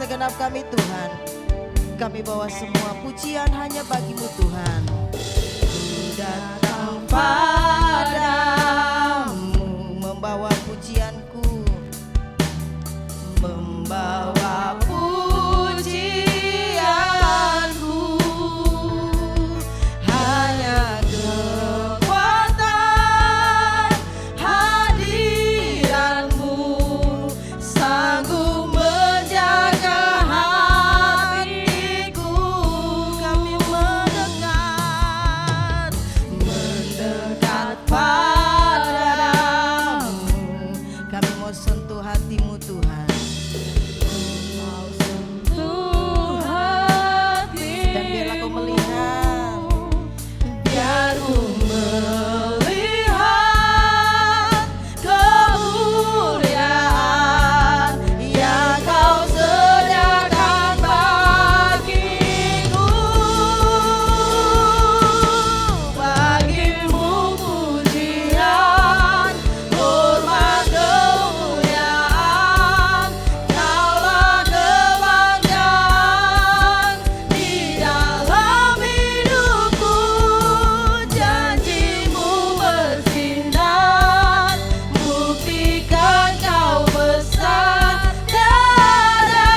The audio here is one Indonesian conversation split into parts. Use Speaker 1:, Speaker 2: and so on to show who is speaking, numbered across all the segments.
Speaker 1: segenap kami Tuhan, kami bawa semua pujian hanya bagi-Mu Tuhan. Datang padamu membawa pujianku, membawa pujianku, hanya kekuatan hadirat-Mu sanggup menjaga hatiku. Kami mendekat padamu, kami mau sentuh hati-Mu Tuhan. Mau sentuh hati, dan biarlah Kau melihat, biar ku melihat kemuliaan yang Kau sediakan bagiku. Bagi-Mu pujian, hormat, kemuliaan, Kaulah kebanggaan di dalam hidupku. Janji-Mu bersinar, buktikan Kau besar. Tiada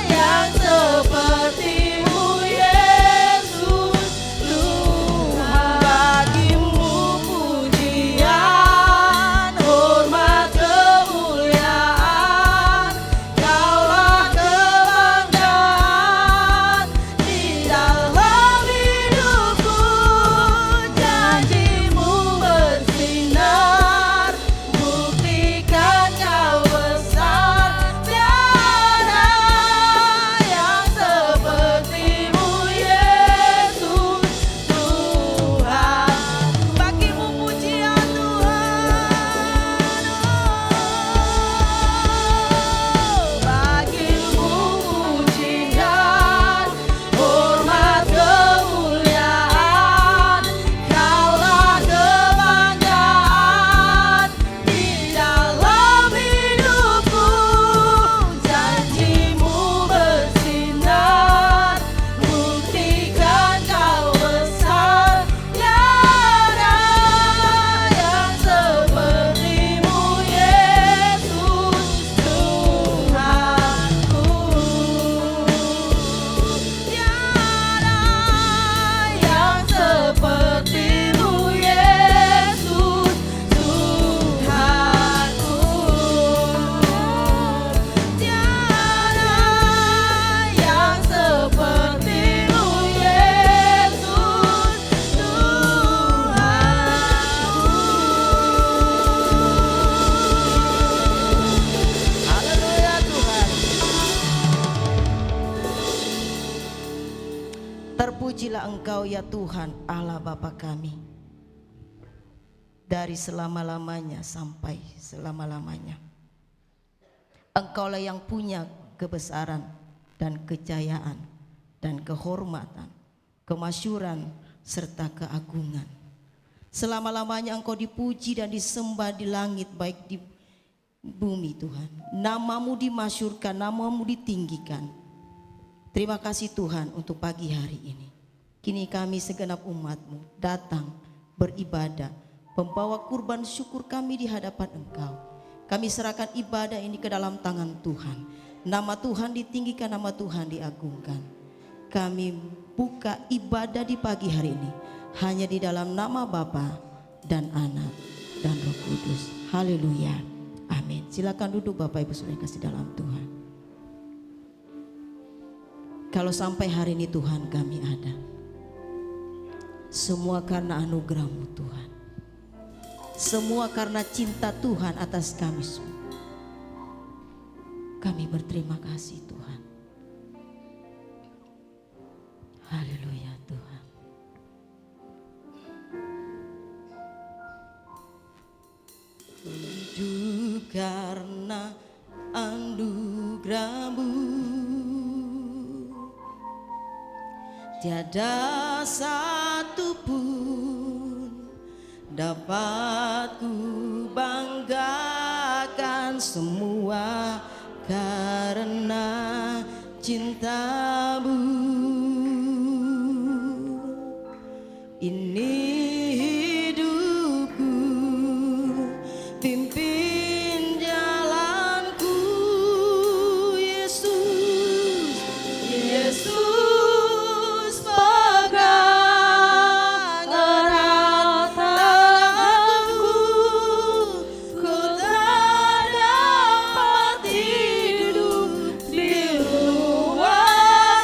Speaker 1: yang seperti-Mu Yesus Tuhan. Bagi-Mu pujian, hormat, kemuliaan, Kaulah kebanggaan di dalam hidupku. Janji-Mu bersinar, buktikan Kau besar. Tiada yang seperti-Mu Yesus Tuhan. Bagi-Mu pujian Tuhan, bagi-Mu pujian, hormat, kemuliaan, Kaulah kebanggaan di dalam hidupku. Janji-Mu bersinar, buktikan Kau besar. Tiada yang seperti-Mu Yesus Tuhanku. Tiada yang seperti-Mu Yesus Tuhanku. Tiada yang seperti-Mu Yesus Tuhanku. Haleluya Tuhan. Terpujilah Engkau ya Tuhan Allah Bapa kami, dari selama-lamanya sampai selama-lamanya. Engkaulah yang punya kebesaran dan kejayaan dan kehormatan, kemasyuran serta keagungan. Selama-lamanya Engkau dipuji dan disembah di langit baik di bumi Tuhan. Nama-Mu dimasyurkan, nama-Mu ditinggikan. Terima kasih Tuhan untuk pagi hari ini. Kini kami segenap umat-Mu datang beribadah, membawa kurban syukur kami di hadapan Engkau. Kami serahkan ibadah ini ke dalam tangan Tuhan. Nama Tuhan ditinggikan, nama Tuhan diagungkan. Kami buka ibadah di pagi hari ini hanya di dalam nama Bapa dan Anak dan Roh Kudus. Haleluya. Amin. Silakan duduk Bapak Ibu Saudara yang kasih dalam Tuhan. Kalau sampai hari ini Tuhan kami ada, semua karena anugerah-Mu Tuhan. Semua karena cinta Tuhan atas kami semua. Kami berterima kasih Tuhan. Haleluya Tuhan. Hidup karena anugerah-Mu, tiada satu pun dapat ku banggakan, semua karena cintamu. Ini hidupku, pimpin jalanku, Yesus, Yesus, pegang erat tanganku, ku tak dapat hidup di luar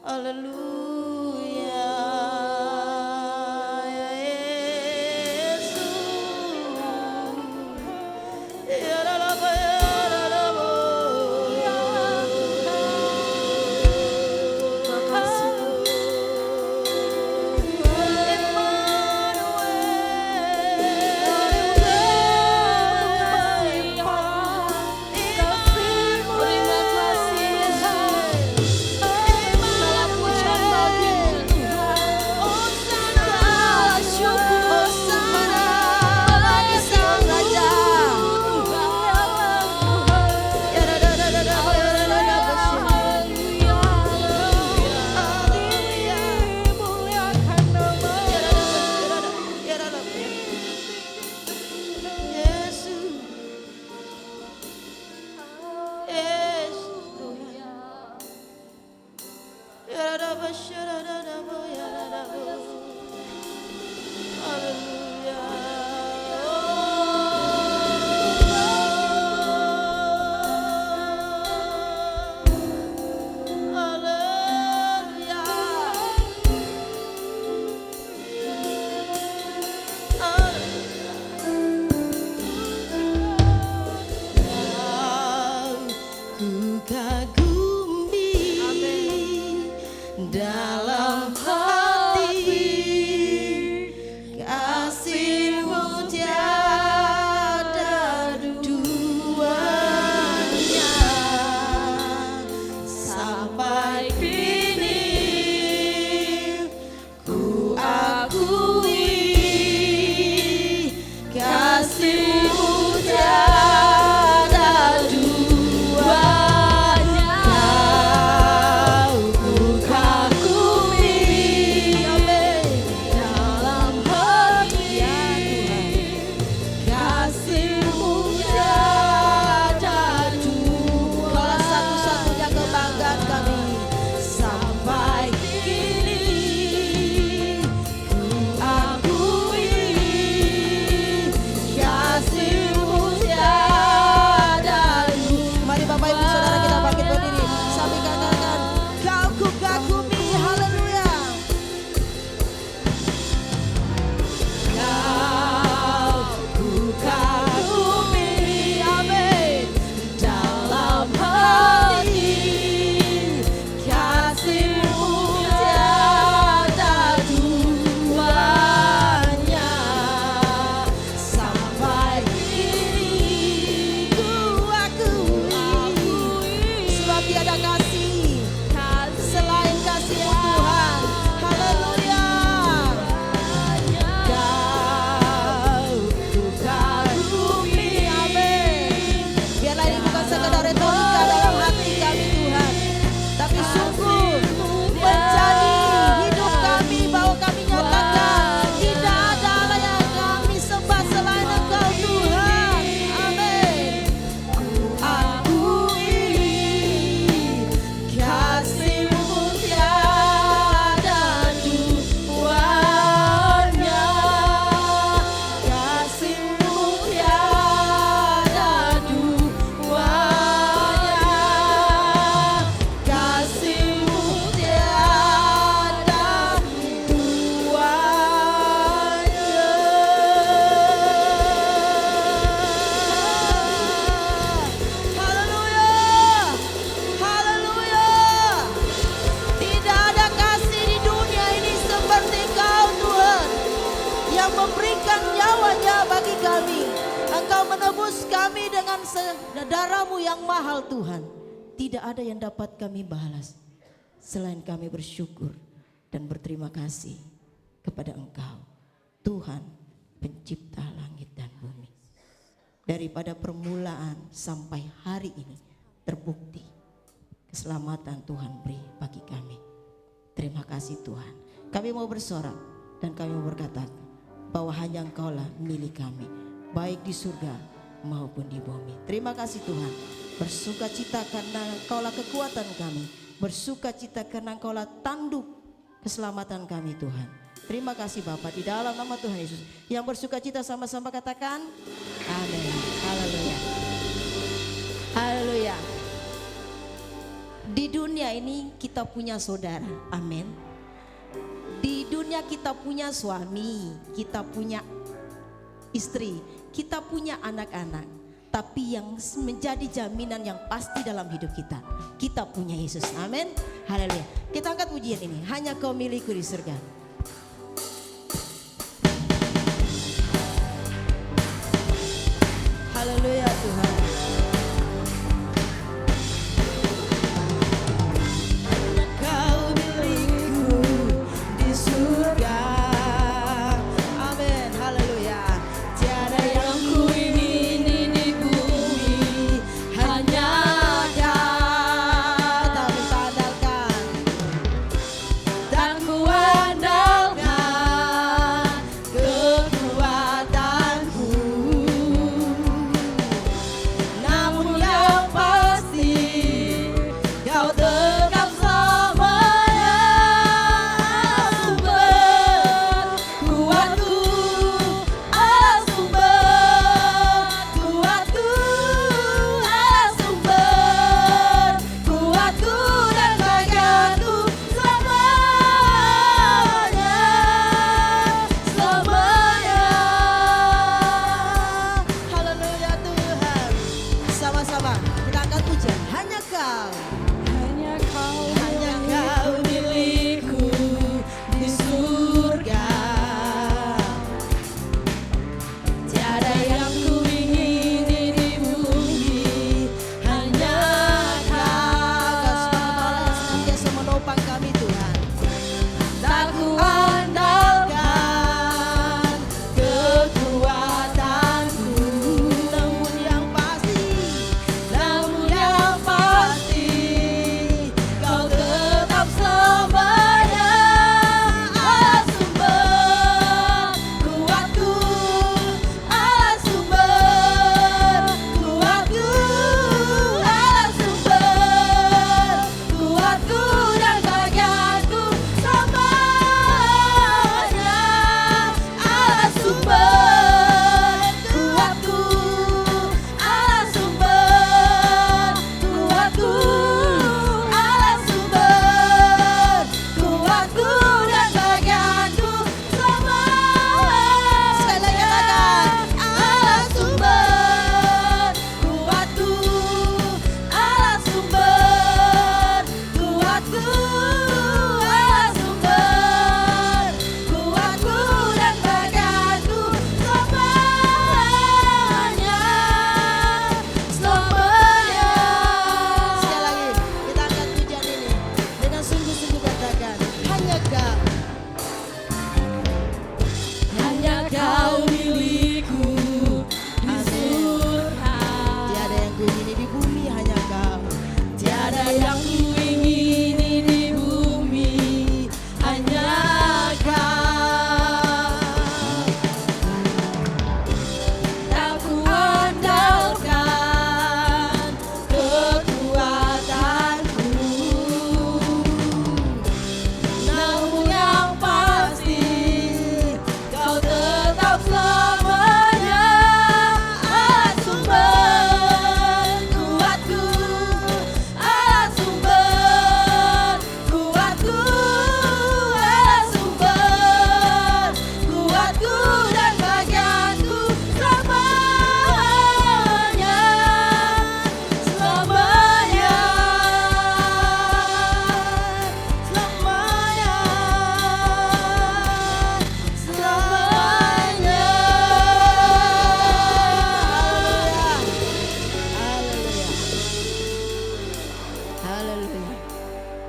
Speaker 1: Haleluya. Ya Yesus. Ya Rabb, ya Rabb. Ku kagumi dalam hati kasih-Mu tiada duanya sampai kini ku akui kasih-Mu tiada duanya. Kau ku kagumi dalam hati kasih-Mu tiada dua. Kaulah satu-satunya kebanggaan kami sampai kini ku akui kasih-Mu tiada dua. Mari Bapak Ibu Saudara kita bangkit berdiri sambil katakan Kau ku kagumi. Haleluya. Kau ku kagumi, amin, dalam hati kasih-Mu tiada duanya sampai kini ku akui sebab tiada kasih selain kasih Tuhan. Haleluya. Kau ku kagumi, amin. Biarlah ini bukan sekedar retorika dalam hati kami Tuhan, tapi sungguh menjadi hidup kami bahwa kami nyatakan tidak ada Allah yang kami sembah selain Engkau Tuhan. Amin. Akui kasih-Mu tiada duanya. Kasih-Mu tiada duanya. Kasih-Mu tiada duanya. Haleluya. Haleluya. Tidak ada kasih di dunia ini seperti Engkau Tuhan yang memberikan nyawanya bagi kami. Engkau menebus kami dengan darah-Mu yang mahal Tuhan. Tidak ada yang dapat kami balas selain kami bersyukur dan berterima kasih kepada Engkau Tuhan pencipta langit dan bumi. Daripada permulaan sampai hari ini terbukti keselamatan Tuhan beri bagi kami. Terima kasih Tuhan. Kami mau bersorak dan kami mau berkata bahwa hanya Engkaulah milik kami, baik di surga maupun di bumi. Terima kasih Tuhan. Bersukacita karena Engkaulah kekuatan kami. Bersukacita karena Engkaulah tanduk keselamatan kami Tuhan. Terima kasih Bapa, di dalam nama Tuhan Yesus. Yang bersukacita sama-sama katakan amin. Haleluya. Haleluya. Di dunia ini kita punya saudara, amin. Di dunia kita punya suami, kita punya istri, kita punya anak-anak. Tapi yang menjadi jaminan yang pasti dalam hidup kita punya Yesus, amin. Haleluya. Kita angkat pujian ini, hanya Kau milikku di surga. Haleluya Tuhan.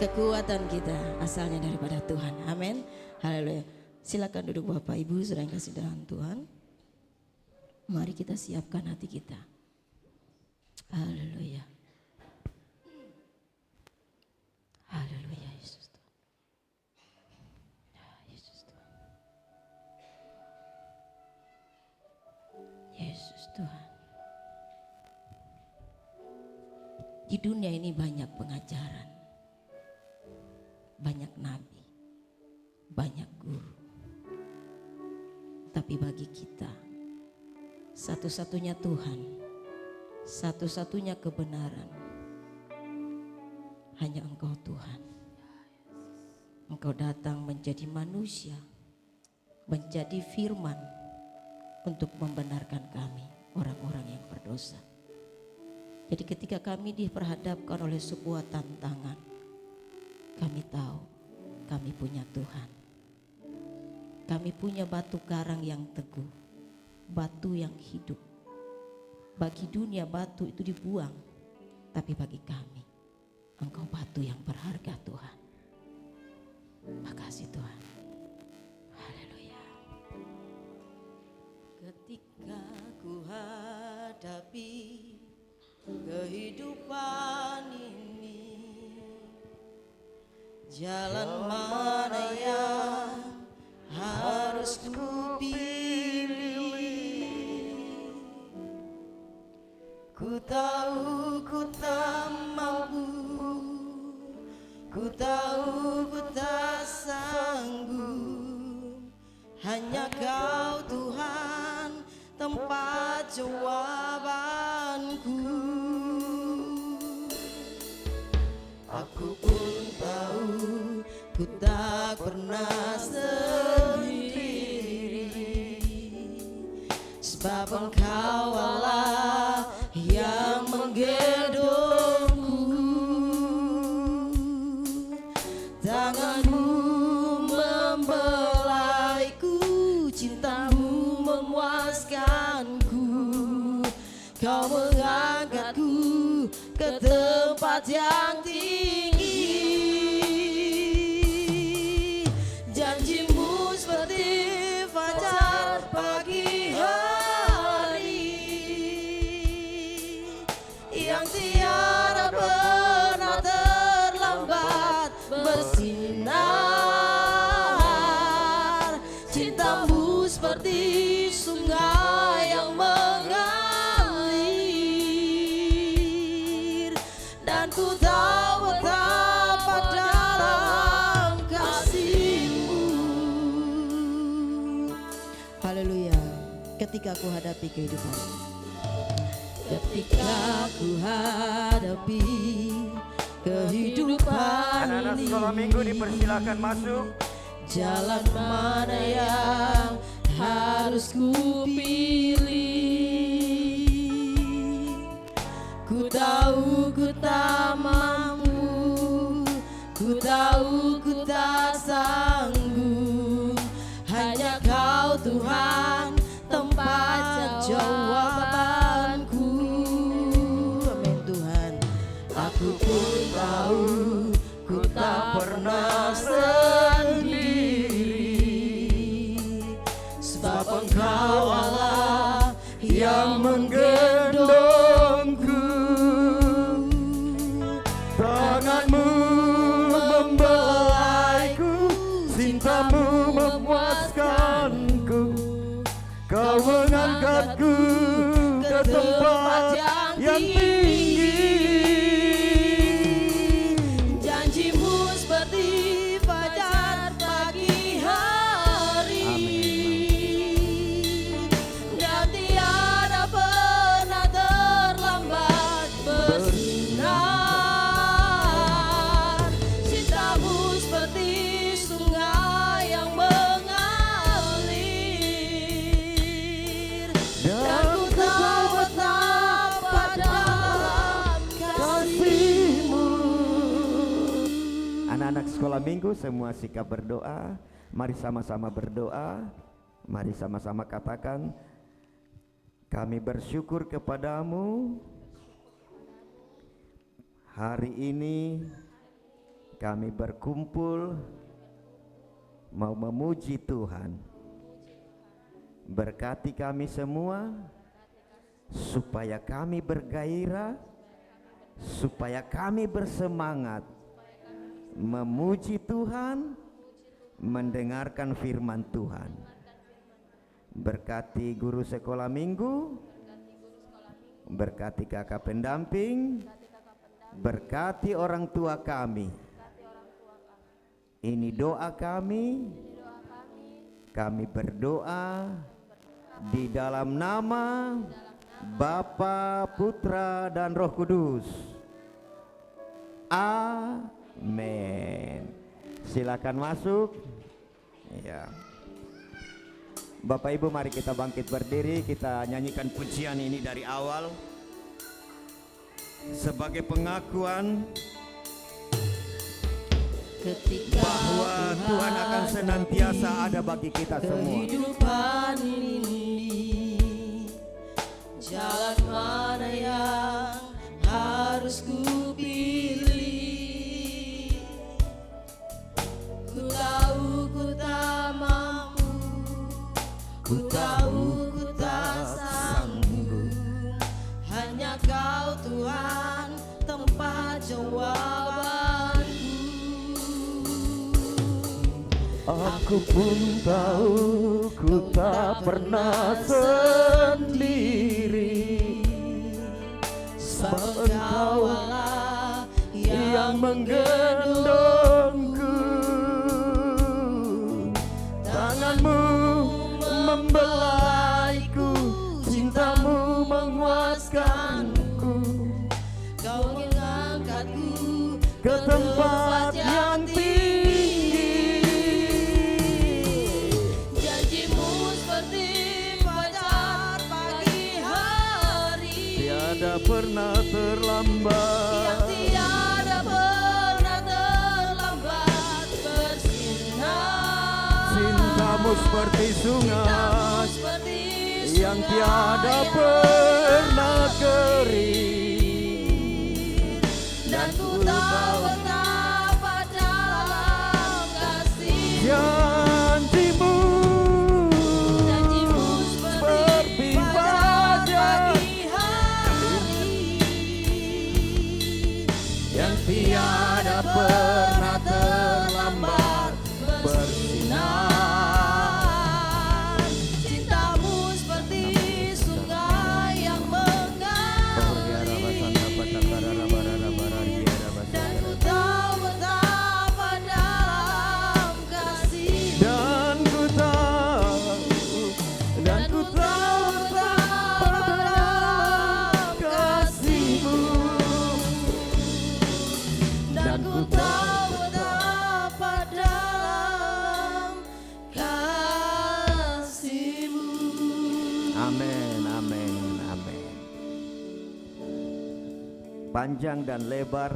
Speaker 1: Kekuatan kita asalnya daripada Tuhan. Amin. Haleluya. Silakan duduk Bapak Ibu saudara yang kasih dalam Tuhan. Mari kita siapkan hati kita. Haleluya. Haleluya Yesus Tuhan. Yesus Tuhan. Yesus Tuhan. Di dunia ini banyak pengajaran. Banyak nabi, banyak guru. Tapi bagi kita, satu-satunya Tuhan, satu-satunya kebenaran hanya Engkau Tuhan. Engkau datang menjadi manusia, menjadi firman untuk membenarkan kami, orang-orang yang berdosa. Jadi ketika kami diperhadapkan oleh sebuah tantangan, kami tahu kami punya Tuhan. Kami punya batu karang yang teguh, batu yang hidup. Bagi dunia batu itu dibuang, tapi bagi kami Engkau batu yang berharga Tuhan. Makasih Tuhan. Haleluya. Ketika ku hadapi kehidupan ini, jalan mana yang harus ku pilih? Ku tahu ku tak mampu, ku tahu ku tak sanggup. Hanya Kau Tuhan tempat jawabanku. Aku pun tahu ku tak pernah sendiri, sebab Engkau Allah yang menggendongku. Tanganmu membelaiku, cintamu memuaskanku. Kau mengangkatku ke tempat yang tinggi. Janjimu seperti fajar pagi hari, yang tiada pernah terlambat bersinar. Cintamu seperti sungai yang mengalir, dan ku tahu betapa dalam kasih-Mu. Haleluya. Ketika ku hadapi kehidupan, ketika ku hadapi kehidupan
Speaker 2: anak-anak
Speaker 1: ini,
Speaker 2: sekolah minggu dipersilakan masuk.
Speaker 1: jalan mana yang harus ku pilih? Ku tahu ku tak mampu, ku tahu ku tak sanggup. Hanya Kau Tuhan tempat jawabanku. Amin Tuhan. Aku pun tahu ku tak pernah sendiri, sebab Engkau Allah yang menggendongku.
Speaker 2: Tanganmu membelaiku, cintamu memuaskanku. Kau mengangkatku ke tempat yang tinggi.
Speaker 1: Janjimu seperti fajar pagi hari, dan tiada pernah terlambat bersinar. Cintamu seperti sungai yang mengalir, dan ku tahu betapa dalam kasih-Mu.
Speaker 2: Anak-anak sekolah minggu semua sikap berdoa. Mari sama-sama berdoa. Mari sama-sama katakan, kami bersyukur kepadamu. Hari ini kami berkumpul mau memuji Tuhan. Berkati kami semua supaya kami bergairah, supaya kami bersemangat memuji Tuhan, mendengarkan firman Tuhan. Berkati guru sekolah minggu, berkati kakak pendamping, berkati orang tua kami. Ini doa kami. Kami berdoa di dalam nama Bapa, Putra, dan Roh Kudus. Amin. Silakan masuk. Ya. Bapak Ibu, mari kita bangkit berdiri, kita nyanyikan pujian ini dari awal sebagai pengakuan
Speaker 1: ketika
Speaker 2: bahwa Tuhan akan senantiasa ada bagi kita semua.
Speaker 1: kehidupan ini, jalan mana yang harus ku pilih? Ku tahu ku tak mampu, ku tahu ku tak sanggup. Hanya Kau Tuhan tempat jawabanku.
Speaker 2: Aku pun tahu ku tak pernah sendiri, sebab Engkau
Speaker 1: Allah
Speaker 2: yang menggendongku. Tanganmu membelaiku, cintamu menguaskanku.
Speaker 1: Kau mengangkatku
Speaker 2: Ke tempat yang tinggi.
Speaker 1: Janjimu seperti fajar pagi hari,
Speaker 2: Tiada pernah terlambat.
Speaker 1: yang tiada pernah terlambat bersinar.
Speaker 2: Cintamu seperti sungai
Speaker 1: Seperti
Speaker 2: yang
Speaker 1: sungai
Speaker 2: tiada
Speaker 1: yang
Speaker 2: pernah kering.
Speaker 1: dan ku tahu betapa dalam kasih.
Speaker 2: Janjimu
Speaker 1: Janjimu seperti fajar pagi hari,
Speaker 2: yang tiada pernah terlambat bersinar.
Speaker 1: Cintamu seperti sungai yang mengalir, dan ku tahu betapa dalam kasih.
Speaker 2: Dan ku tahu betapa dalam kasih-Mu.
Speaker 1: Dan ku tahu betapa dalam kasih-Mu.
Speaker 2: Amin, amin, amin. Panjang dan lebar,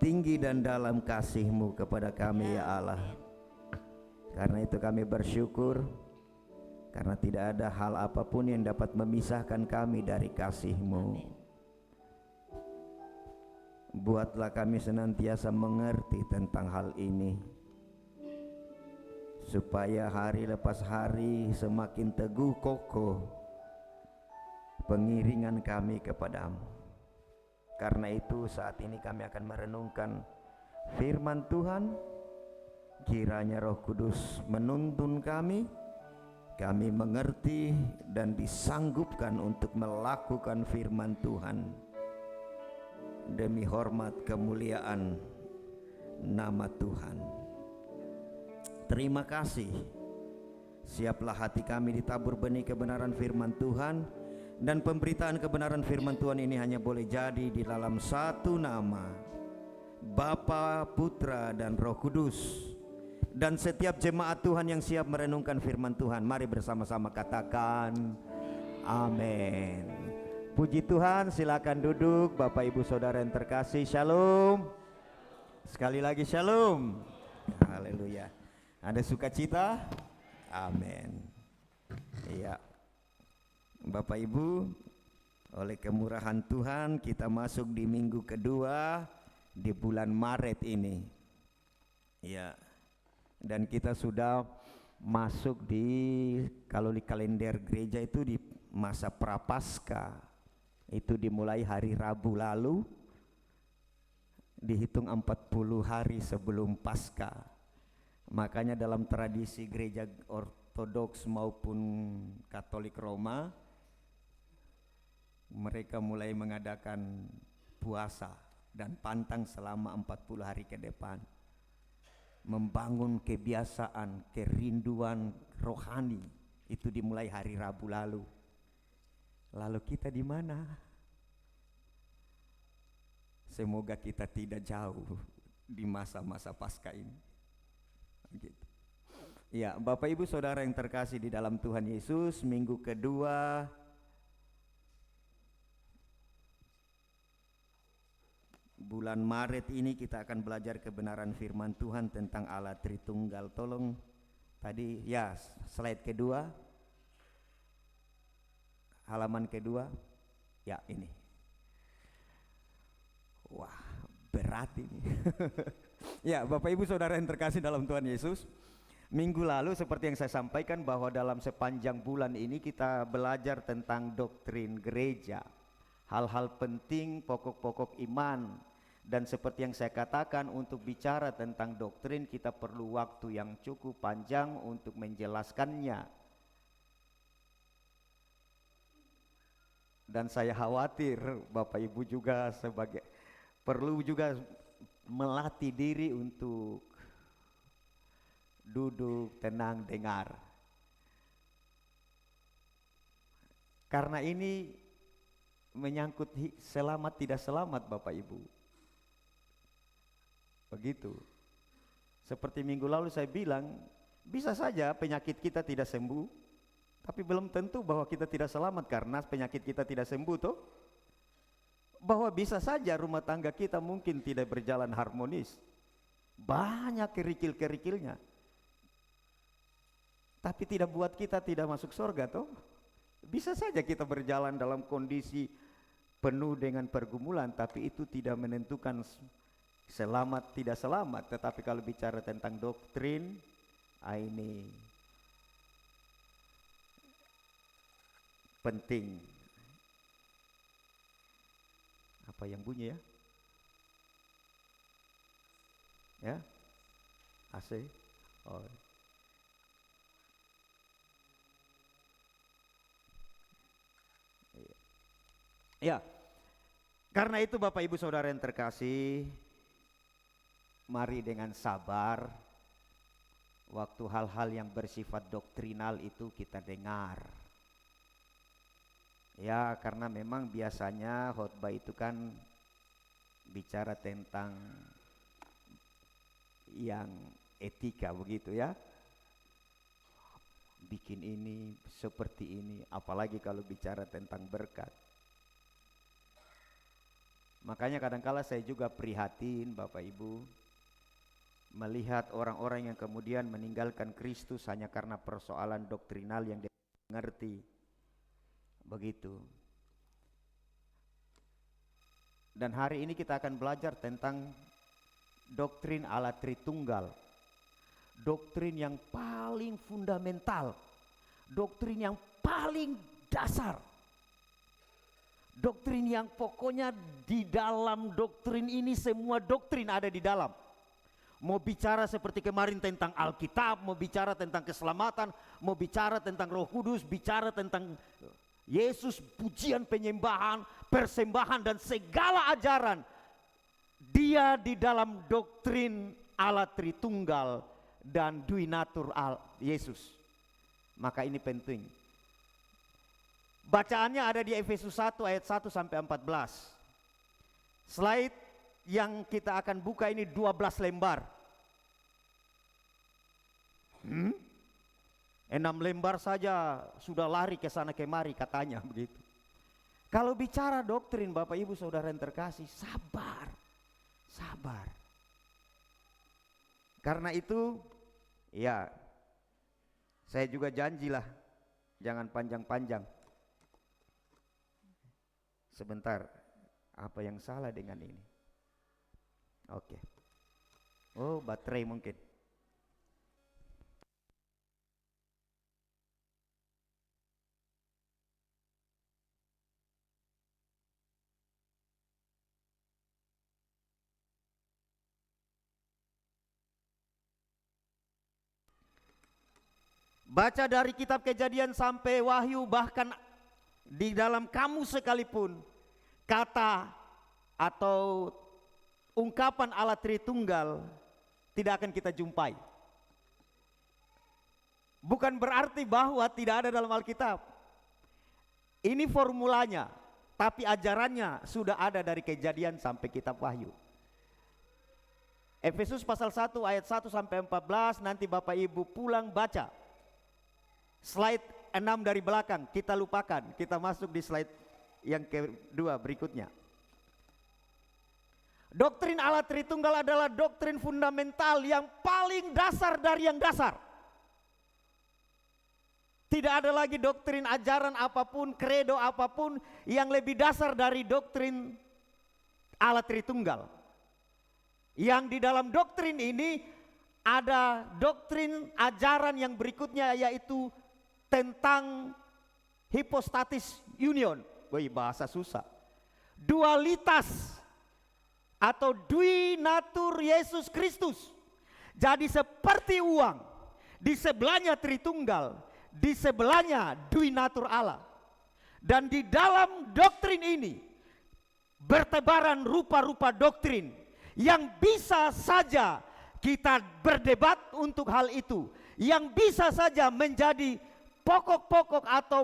Speaker 2: tinggi dan dalam kasih-Mu kepada kami ya Allah. Karena itu kami bersyukur, karena tidak ada hal apapun yang dapat memisahkan kami dari kasih-Mu. Buatlah kami senantiasa mengerti tentang hal ini, supaya hari lepas hari semakin teguh kokoh pengiringan kami kepadamu. Karena itu saat ini kami akan merenungkan firman Tuhan. Kiranya Roh Kudus menuntun kami mengerti dan disanggupkan untuk melakukan firman Tuhan demi hormat kemuliaan nama Tuhan. Terima kasih. Siaplah hati kami ditabur benih kebenaran firman Tuhan, dan pemberitaan kebenaran firman Tuhan ini hanya boleh jadi di dalam satu nama, Bapa, Putra, dan Roh Kudus. Dan setiap jemaat Tuhan yang siap merenungkan firman Tuhan, mari bersama-sama katakan amin. Puji Tuhan, silakan duduk Bapak Ibu Saudara yang terkasih. Shalom. Sekali lagi shalom. Haleluya. Ada sukacita? Amin. Iya. Bapak Ibu, oleh kemurahan Tuhan kita masuk di minggu kedua di bulan Maret ini. Ya. Dan kita sudah masuk kalau di kalender gereja itu di masa Prapaskah. Itu dimulai hari Rabu lalu, dihitung 40 hari sebelum Paskah. Makanya dalam tradisi gereja Ortodoks maupun Katolik Roma, mereka mulai mengadakan puasa dan pantang selama 40 hari ke depan, membangun kebiasaan, kerinduan rohani. Itu dimulai hari Rabu lalu. Lalu kita di mana? Semoga kita tidak jauh di masa-masa pasca ini. Gitu. Ya, Bapak Ibu Saudara yang terkasih di dalam Tuhan Yesus, minggu kedua bulan Maret ini kita akan belajar kebenaran firman Tuhan tentang Allah Tritunggal. Tolong tadi ya slide kedua, halaman kedua. Ya ini. Wah, berat ini. Ya, Bapak Ibu Saudara yang terkasih dalam Tuhan Yesus, minggu lalu seperti yang saya sampaikan bahwa dalam sepanjang bulan ini kita belajar tentang doktrin gereja, hal-hal penting, pokok-pokok iman. Dan seperti yang saya katakan, untuk bicara tentang doktrin kita perlu waktu yang cukup panjang untuk menjelaskannya. Dan saya khawatir Bapak Ibu juga perlu juga melatih diri untuk duduk tenang dengar. Karena ini menyangkut selamat tidak selamat Bapak Ibu. Begitu. Seperti minggu lalu saya bilang, bisa saja penyakit kita tidak sembuh, tapi belum tentu bahwa kita tidak selamat karena penyakit kita tidak sembuh toh. Bahwa bisa saja rumah tangga kita mungkin tidak berjalan harmonis, banyak kerikil-kerikilnya, tapi tidak buat kita tidak masuk surga toh. Bisa saja kita berjalan dalam kondisi penuh dengan pergumulan, tapi itu tidak menentukan selamat tidak selamat. Tetapi kalau bicara tentang doktrin, ini penting. Apa yang bunyi ya? Ya? AC? Oh. Ya. Karena itu Bapak Ibu Saudara yang terkasih, mari dengan sabar waktu hal-hal yang bersifat doktrinal itu kita dengar. Ya, karena memang biasanya khotbah itu kan bicara tentang yang etika begitu ya. Bikin ini, seperti ini, apalagi kalau bicara tentang berkat. Makanya kadangkala saya juga prihatin Bapak Ibu melihat orang-orang yang kemudian meninggalkan Kristus hanya karena persoalan doktrinal yang dia mengerti. Begitu. Dan hari ini kita akan belajar tentang doktrin Allah Tritunggal. Doktrin yang paling fundamental, doktrin yang paling dasar, doktrin yang pokoknya di dalam doktrin ini semua doktrin ada di dalam. Mau bicara seperti kemarin tentang Alkitab, mau bicara tentang keselamatan, mau bicara tentang Roh Kudus, bicara tentang Yesus, pujian, penyembahan, persembahan dan segala ajaran, dia di dalam doktrin Allah Tritunggal dan duinatur Yesus. Maka ini penting. Bacaannya ada di Efesus 1 ayat 1 sampai 14. Slide yang kita akan buka ini 12 lembar. 6 lembar saja sudah lari ke sana kemari katanya begitu. Kalau bicara doktrin Bapak Ibu Saudara yang terkasih, sabar. Sabar. Karena itu ya saya juga janjilah jangan panjang-panjang. Sebentar, apa yang salah dengan ini? Oke. Oh, baterai mungkin. Baca dari kitab Kejadian sampai Wahyu, bahkan di dalam kamus sekalipun kata atau ungkapan Allah Tritunggal tidak akan kita jumpai. Bukan berarti bahwa tidak ada dalam Alkitab. Ini formulanya.
Speaker 3: tapi ajarannya sudah ada dari Kejadian sampai kitab Wahyu. Efesus pasal 1 ayat 1 sampai 14, nanti Bapak Ibu pulang baca. Slide 6 dari belakang kita lupakan, kita masuk di slide yang kedua berikutnya. Doktrin Allah Tritunggal adalah doktrin fundamental yang paling dasar dari yang dasar. Tidak ada lagi doktrin ajaran apapun, kredo apapun yang lebih dasar dari doktrin Allah Tritunggal. Yang di dalam doktrin ini ada doktrin ajaran yang berikutnya, yaitu tentang hypostasis union. Wih, bahasa susah. Dualitas atau dui natur Yesus Kristus. Jadi seperti uang, di sebelahnya Tritunggal, di sebelahnya dui natur Allah. Dan di dalam doktrin ini bertebaran rupa-rupa doktrin yang bisa saja kita berdebat untuk hal itu, yang bisa saja menjadi pokok-pokok atau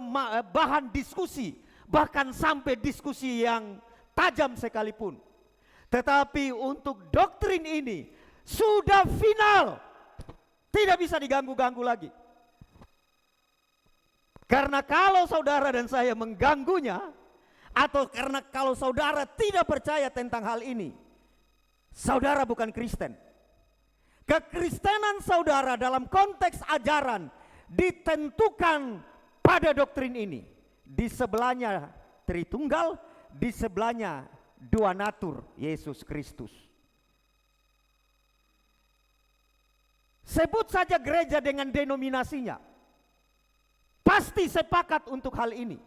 Speaker 3: bahan diskusi, bahkan sampai diskusi yang tajam sekalipun. Tetapi untuk doktrin ini sudah final, tidak bisa diganggu-ganggu lagi. Karena kalau saudara dan saya mengganggunya, atau karena kalau saudara tidak percaya tentang hal ini, saudara bukan Kristen. Kekristenan saudara dalam konteks ajaran ditentukan pada doktrin ini. Di sebelahnya Tritunggal, di sebelahnya dua natur Yesus Kristus. Sebut saja gereja dengan denominasinya, pasti sepakat untuk hal ini.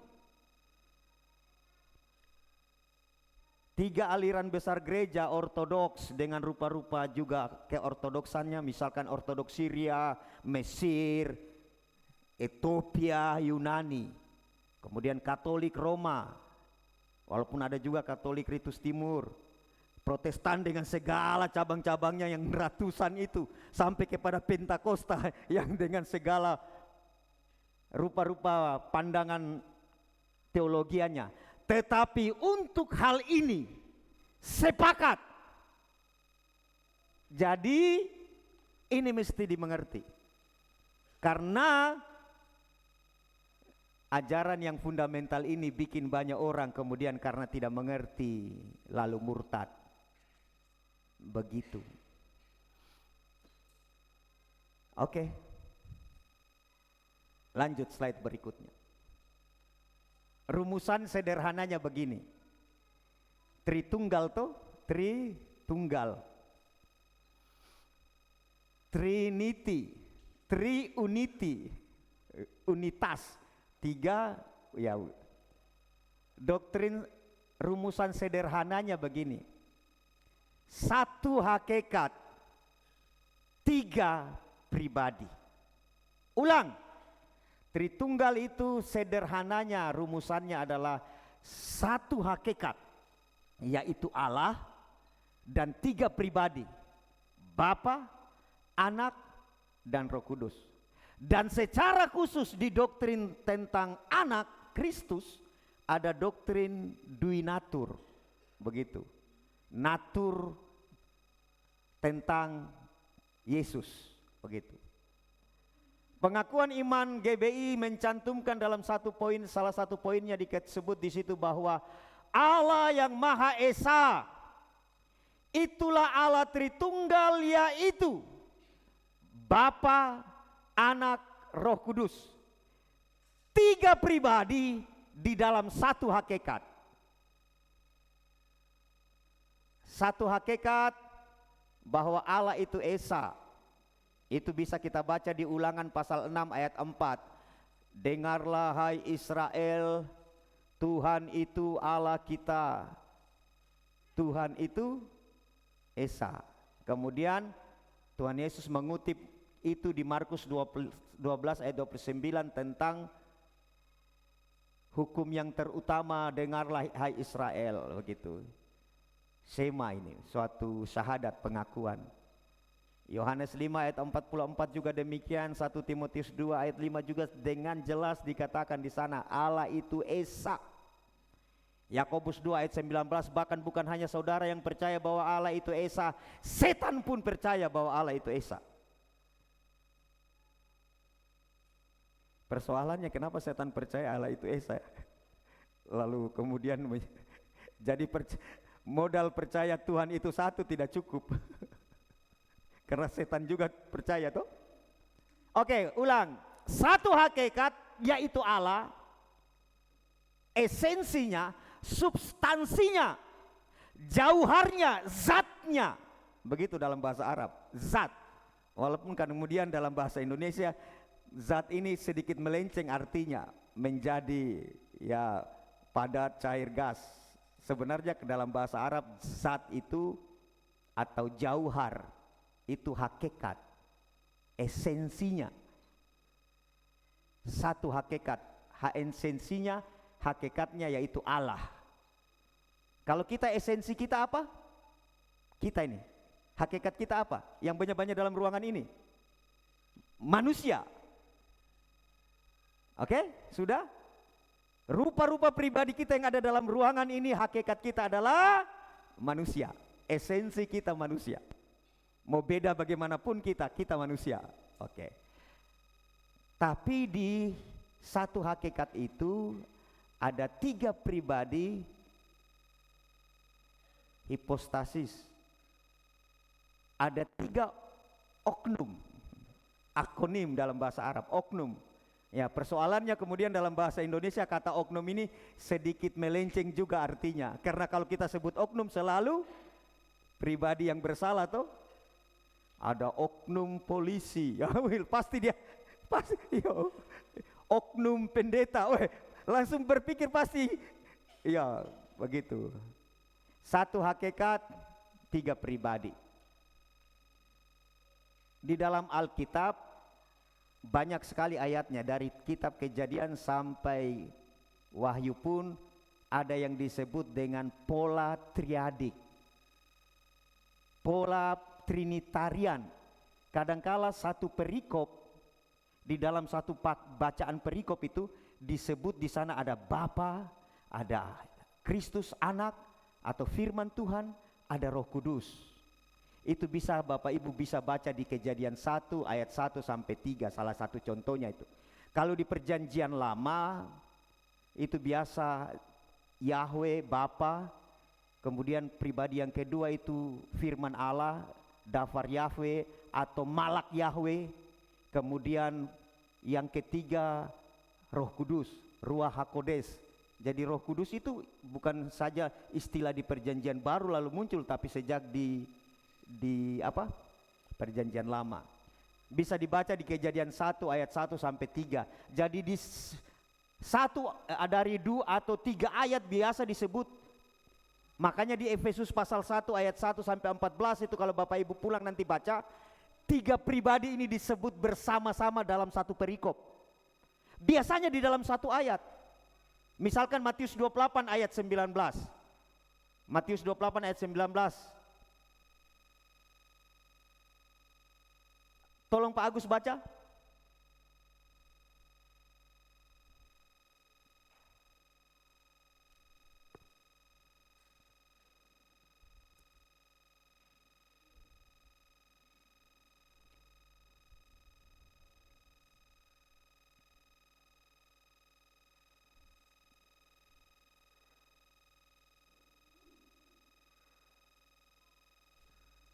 Speaker 3: 3 aliran besar gereja ortodoks dengan rupa-rupa juga keortodoksannya, misalkan ortodoks Syria, Mesir, Ethiopia, Yunani. Kemudian Katolik Roma, walaupun ada juga Katolik Ritus Timur. Protestan dengan segala cabang-cabangnya yang ratusan itu, sampai kepada Pentakosta yang dengan segala rupa-rupa pandangan teologianya. Tetapi untuk hal ini sepakat. Jadi ini mesti dimengerti. Karena ajaran yang fundamental ini bikin banyak orang kemudian karena tidak mengerti lalu murtad. Begitu. Oke. Lanjut slide berikutnya. Rumusan sederhananya begini. Tritunggal tuh, Tritunggal. Trinity, Triunity, unitas. 3 ya. Doktrin rumusan sederhananya begini. 1 hakikat, 3 pribadi. Ulang. Tritunggal itu sederhananya rumusannya adalah 1 hakikat, yaitu Allah, dan 3 pribadi, Bapa, Anak, dan Roh Kudus. Dan secara khusus di doktrin tentang Anak Kristus ada doktrin dui natur, begitu. Natur tentang Yesus, begitu. Pengakuan iman GBI mencantumkan dalam salah satu poinnya disebut di situ bahwa Allah yang Maha Esa, itulah Allah Tritunggal, yaitu Bapa, Anak, Roh Kudus. 3 pribadi di dalam 1 hakikat. 1 hakikat bahwa Allah itu Esa. Itu bisa kita baca di Ulangan pasal 6 ayat 4. Dengarlah hai Israel, Tuhan itu Allah kita. Tuhan itu Esa. Kemudian Tuhan Yesus mengutip itu di Markus 12 ayat 29 tentang hukum yang terutama, dengarlah hai Israel, begitu. Sema ini suatu syahadat pengakuan. Yohanes 5 ayat 44 juga demikian, 1 Timotius 2 ayat 5 juga dengan jelas dikatakan di sana Allah itu Esa, Yakobus 2 ayat 19, bahkan bukan hanya saudara yang percaya bahwa Allah itu Esa, setan pun percaya bahwa Allah itu Esa. Persoalannya kenapa setan percaya Allah itu Esa? Lalu kemudian jadi modal percaya Tuhan itu satu tidak cukup. Karena setan juga percaya toh. Oke, ulang. Satu hakikat yaitu Allah, esensinya, substansinya, jauharnya, zatnya. Begitu dalam bahasa Arab, zat. Walaupun kan kemudian dalam bahasa Indonesia zat ini sedikit melenceng artinya menjadi ya padat, cair, gas. Sebenarnya dalam bahasa Arab zat itu atau jauhar itu hakikat, esensinya. Satu hakikat, esensinya, hakikatnya yaitu Allah. Kalau kita esensi kita apa? Kita ini. Hakikat kita apa? Yang banyak-banyak dalam ruangan ini. Manusia. Oke, sudah? Rupa-rupa pribadi kita yang ada dalam ruangan ini, hakikat kita adalah manusia. Esensi kita manusia. Mau beda bagaimanapun kita manusia. Oke. Tapi di satu hakikat itu ada 3 pribadi hipostasis. Ada 3 oknum. Akronim dalam bahasa Arab, oknum. Ya, persoalannya kemudian dalam bahasa Indonesia kata oknum ini sedikit melenceng juga artinya. Karena kalau kita sebut oknum selalu pribadi yang bersalah toh. Ada oknum polisi. Ya, pasti dia pasti yo. Oknum pendeta. Langsung berpikir pasti ya begitu. Satu hakikat, 3 pribadi. Di dalam Alkitab banyak sekali ayatnya, dari kitab Kejadian sampai Wahyu pun ada yang disebut dengan pola triadik, pola trinitarian. Kadangkala satu perikop, di dalam satu bacaan perikop itu disebut di sana ada Bapa, ada Kristus Anak atau firman Tuhan, ada Roh Kudus. Itu bisa Bapak Ibu bisa baca di Kejadian 1 ayat 1 sampai 3, salah satu contohnya itu. Kalau di Perjanjian Lama itu biasa Yahweh Bapa, kemudian pribadi yang kedua itu firman Allah, Dafar Yahweh atau Malak Yahweh, kemudian yang ketiga Roh Kudus, Ruach HaKodes. Jadi Roh Kudus itu bukan saja istilah di Perjanjian Baru lalu muncul, tapi sejak di Perjanjian Lama. Bisa dibaca di Kejadian 1 ayat 1 sampai 3. Jadi di satu dari 2 atau 3 ayat biasa disebut. Makanya di Efesus pasal 1 ayat 1 sampai 14 itu kalau Bapak Ibu pulang nanti baca, 3 pribadi ini disebut bersama-sama dalam satu perikop. Biasanya di dalam satu ayat. Misalkan Matius 28 ayat 19. Matius 28 ayat 19. Tolong Pak Agus baca.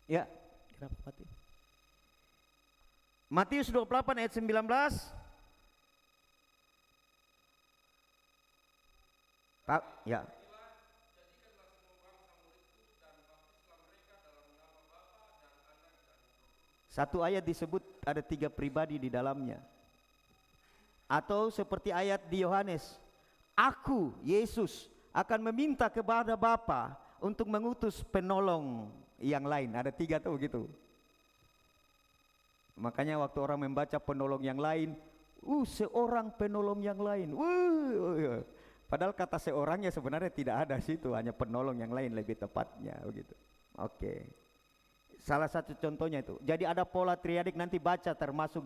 Speaker 3: Ya, kenapa mati? Matius 28 ayat 19. Pak, ya. Satu ayat disebut ada 3 pribadi di dalamnya. Atau seperti ayat di Yohanes, aku, Yesus, akan meminta kepada Bapa untuk mengutus penolong yang lain. Ada 3 tuh gitu. Makanya waktu orang membaca penolong yang lain, seorang penolong yang lain. Padahal kata seorangnya sebenarnya tidak ada situ, hanya penolong yang lain lebih tepatnya begitu. Oke. Salah satu contohnya itu. Jadi ada pola triadik, nanti baca termasuk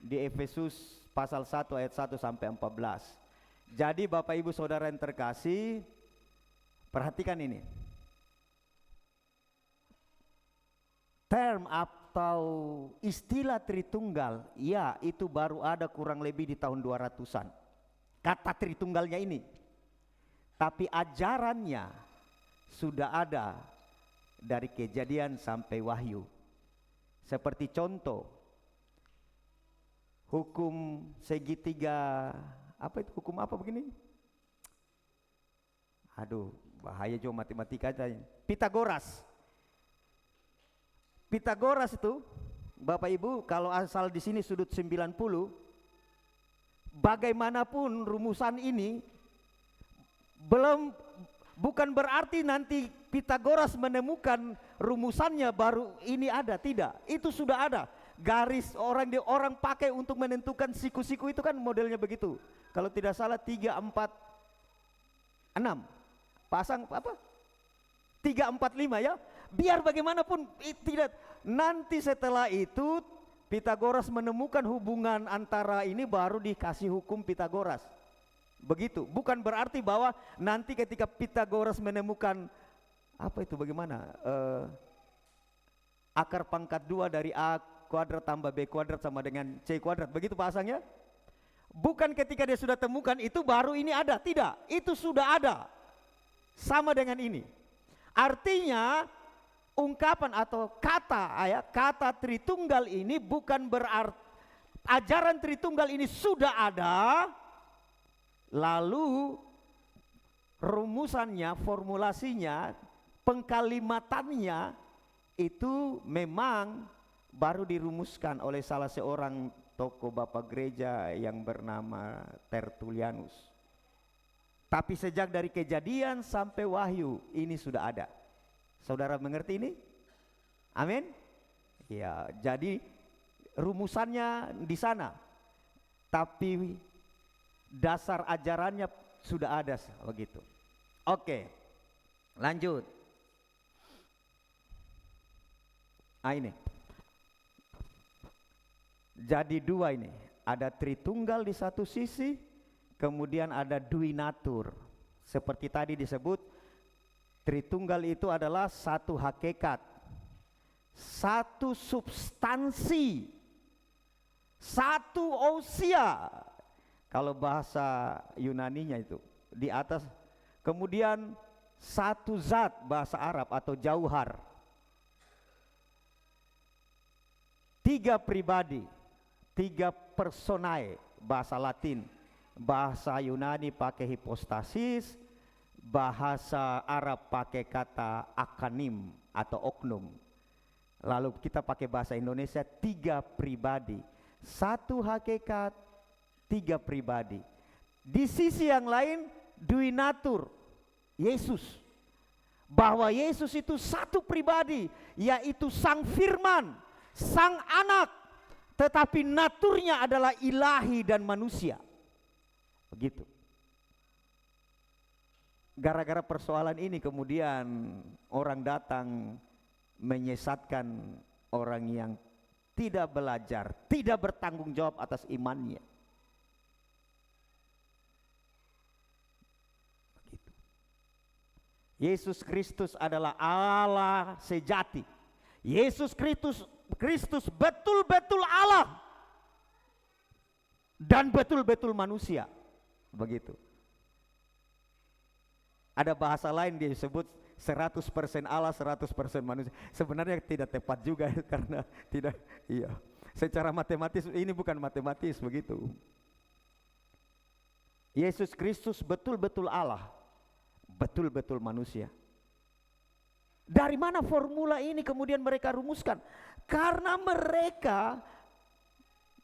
Speaker 3: di Efesus pasal 1 ayat 1 sampai 14. Jadi Bapak Ibu Saudara yang terkasih, Perhatikan ini. Term atau istilah Tritunggal, ya itu baru ada kurang lebih di tahun 200-an. Kata Tritunggalnya ini. Tapi ajarannya sudah ada dari Kejadian sampai Wahyu. Seperti contoh, hukum segitiga, apa itu hukum apa begini? Aduh, bahaya juga matematika aja. Pitagoras. Pitagoras itu, Bapak Ibu, kalau asal di sini sudut 90, bagaimanapun rumusan ini bukan berarti nanti Pitagoras menemukan rumusannya baru ini ada, tidak. Itu sudah ada. Garis orang pakai untuk menentukan siku-siku itu kan modelnya begitu. Kalau tidak salah 3, 4, 6. Pasang apa? 3, 4, 5 ya. Biar bagaimanapun tidak, nanti setelah itu Pitagoras menemukan hubungan antara ini baru dikasih hukum Pitagoras. Begitu. Bukan berarti bahwa nanti ketika Pitagoras menemukan apa itu bagaimana? Akar pangkat 2 dari A kuadrat tambah B kuadrat sama dengan C kuadrat. Begitu pasangnya? Bukan ketika dia sudah temukan itu baru ini ada. Tidak. Itu sudah ada. Sama dengan ini. Artinya ungkapan atau kata Tritunggal ini bukan berarti ajaran Tritunggal ini sudah ada, lalu rumusannya, formulasinya, pengkalimatannya itu memang baru dirumuskan oleh salah seorang tokoh bapak gereja yang bernama Tertullianus. Tapi sejak dari Kejadian sampai Wahyu ini sudah ada. Saudara mengerti ini? Amin? Ya, jadi rumusannya di sana. Tapi dasar ajarannya sudah ada begitu. Oke. Lanjut. Ini. Jadi dua ini. Ada Tritunggal di satu sisi, kemudian ada Duinatur. Seperti tadi disebut, Tritunggal itu adalah satu hakikat, satu substansi, satu ousia. Kalau bahasa Yunaninya itu di atas, kemudian satu zat bahasa Arab atau jauhar. 3 pribadi, 3 personae bahasa Latin, bahasa Yunani pakai hipostasis, bahasa Arab pakai kata akanim atau oknum. Lalu kita pakai bahasa Indonesia 3 pribadi, satu hakikat, 3 pribadi. Di sisi yang lain Duinatur, Yesus. Bahwa Yesus itu satu pribadi, yaitu Sang Firman, Sang Anak, tetapi naturnya adalah ilahi dan manusia. Begitu. Gara-gara persoalan ini kemudian orang datang menyesatkan orang yang tidak belajar, tidak bertanggung jawab atas imannya. Begitu. Yesus Kristus adalah Allah sejati. Yesus Kristus betul-betul Allah dan betul-betul manusia. Begitu. Ada bahasa lain disebut 100% Allah, 100% manusia. Sebenarnya tidak tepat juga karena tidak, iya. Secara matematis ini bukan matematis begitu. Yesus Kristus betul-betul Allah, betul-betul manusia. Dari mana formula ini kemudian mereka rumuskan? Karena mereka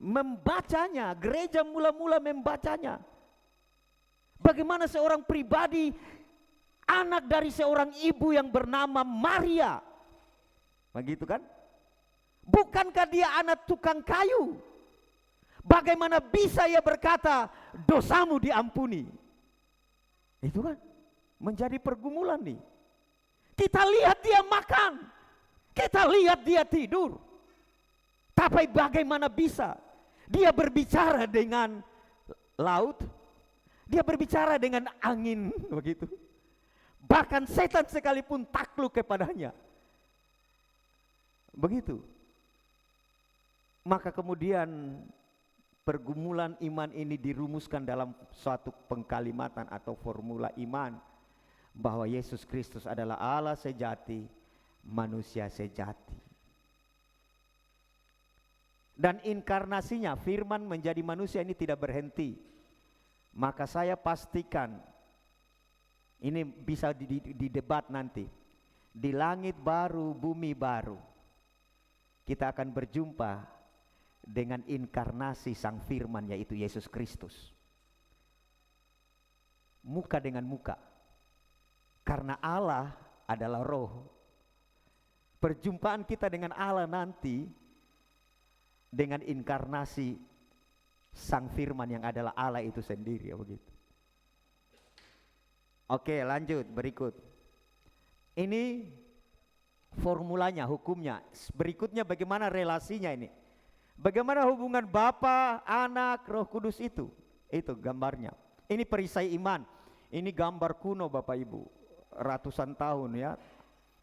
Speaker 3: membacanya, gereja mula-mula membacanya. Bagaimana seorang pribadi, anak dari seorang ibu yang bernama Maria. Begitu kan? Bukankah dia anak tukang kayu? Bagaimana bisa ia berkata, dosamu diampuni? Itu kan menjadi pergumulan nih. Kita lihat dia makan, kita lihat dia tidur. Tapi bagaimana bisa dia berbicara dengan laut, dia berbicara dengan angin, begitu. Bahkan setan sekalipun takluk kepadanya. Begitu. Maka kemudian pergumulan iman ini dirumuskan dalam suatu pengkalimatan atau formula iman, bahwa Yesus Kristus adalah Allah sejati, manusia sejati. Dan inkarnasinya, firman menjadi manusia ini tidak berhenti. Maka saya pastikan, ini bisa didebat nanti, di langit baru, bumi baru, kita akan berjumpa dengan inkarnasi sang firman, yaitu Yesus Kristus. Muka dengan muka. Karena Allah adalah roh. Perjumpaan kita dengan Allah nanti dengan inkarnasi sang firman yang adalah Allah itu sendiri, ya begitu. Oke, lanjut berikut. Ini formulanya, hukumnya. Berikutnya bagaimana relasinya ini? Bagaimana hubungan Bapa, Anak, Roh Kudus itu? Itu gambarnya. Ini perisai iman. Ini gambar kuno Bapak Ibu. Ratusan tahun ya.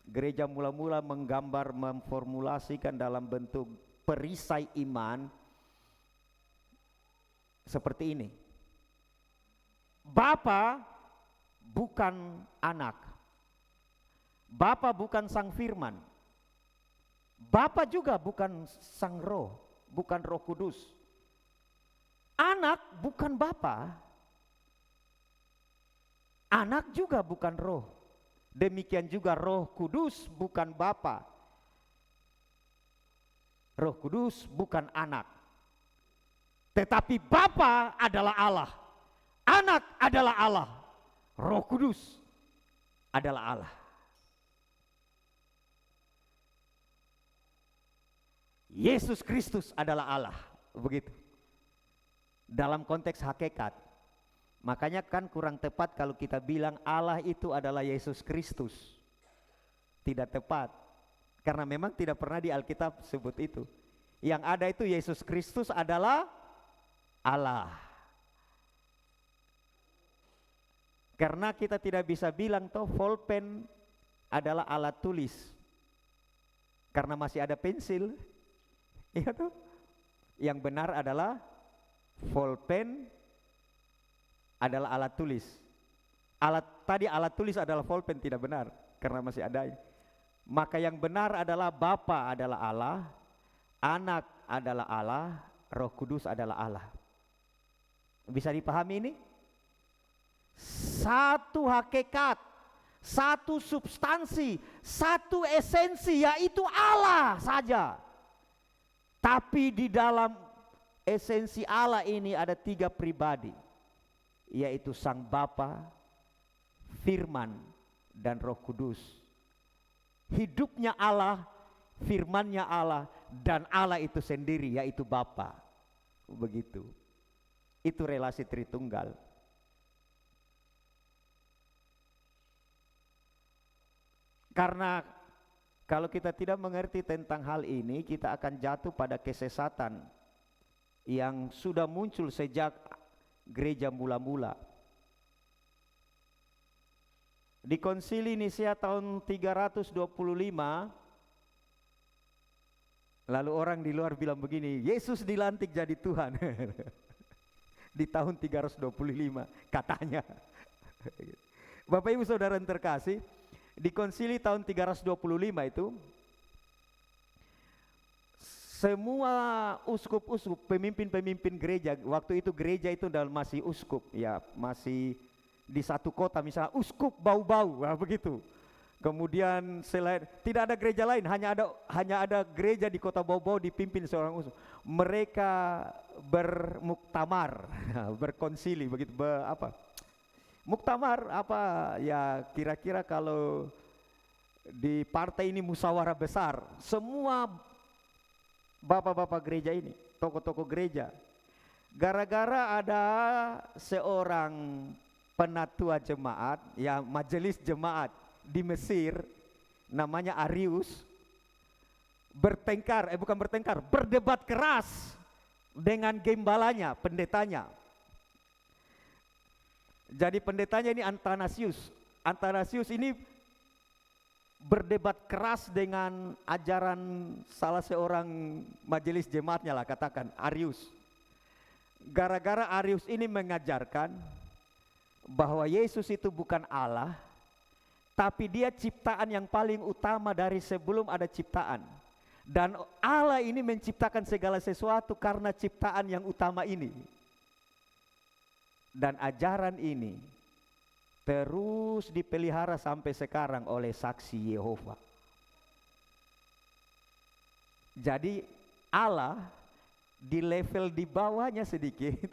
Speaker 3: Gereja mula-mula menggambar, memformulasikan dalam bentuk perisai iman seperti ini. Bapa bukan Anak. Bapa bukan sang firman. Bapa juga bukan sang roh, bukan Roh Kudus. Anak bukan Bapa. Anak juga bukan roh. Demikian juga Roh Kudus bukan Bapa. Roh Kudus bukan Anak. Tetapi Bapa adalah Allah. Anak adalah Allah. Roh Kudus adalah Allah. Yesus Kristus adalah Allah, begitu. Dalam konteks hakikat. Makanya kan kurang tepat kalau kita bilang Allah itu adalah Yesus Kristus. Tidak tepat. Karena memang tidak pernah di Alkitab sebut itu. Yang ada itu Yesus Kristus adalah Allah. Karena kita tidak bisa bilang toh pulpen adalah alat tulis. Karena masih ada pensil. Iya tuh. Yang benar adalah pulpen adalah alat tulis. Alat tulis adalah pulpen, tidak benar karena masih ada. Maka yang benar adalah Bapa adalah Allah, Anak adalah Allah, Roh Kudus adalah Allah. Bisa dipahami ini? Satu hakikat, satu substansi, satu esensi, yaitu Allah saja. Tapi di dalam esensi Allah ini ada 3 pribadi, yaitu Sang Bapa, Firman, dan Roh Kudus. Hidupnya Allah, firmannya Allah, dan Allah itu sendiri, yaitu Bapa. Begitu. Itu relasi Tritunggal. Karena kalau kita tidak mengerti tentang hal ini, kita akan jatuh pada kesesatan yang sudah muncul sejak gereja mula-mula. Di Konsili Nisea tahun 325, lalu orang di luar bilang begini, Yesus dilantik jadi Tuhan. Di tahun 325 katanya. Bapak Ibu Saudara yang terkasih, di Konsili tahun 325 itu semua uskup-uskup, pemimpin-pemimpin gereja, waktu itu gereja itu masih uskup, ya masih di satu kota, misalnya uskup Bau-Bau, nah begitu. Kemudian selain tidak ada gereja lain, hanya ada gereja di kota Bau-Bau dipimpin seorang uskup. Mereka bermuktamar, berkonsili, begitu, muktamar apa ya, kira-kira kalau di partai ini musyawarah besar, semua bapak-bapak gereja ini, tokoh-tokoh gereja, gara-gara ada seorang penatua jemaat, ya majelis jemaat di Mesir, namanya Arius, berdebat keras dengan gembalanya, pendetanya. Jadi pendetanya ini Athanasius. Athanasius ini berdebat keras dengan ajaran salah seorang majelis jemaatnya lah, katakan Arius. Gara-gara Arius ini mengajarkan bahwa Yesus itu bukan Allah, tapi dia ciptaan yang paling utama dari sebelum ada ciptaan. Dan Allah ini menciptakan segala sesuatu karena ciptaan yang utama ini. Dan ajaran ini terus dipelihara sampai sekarang oleh saksi Yehova. Jadi Allah di level di bawahnya sedikit.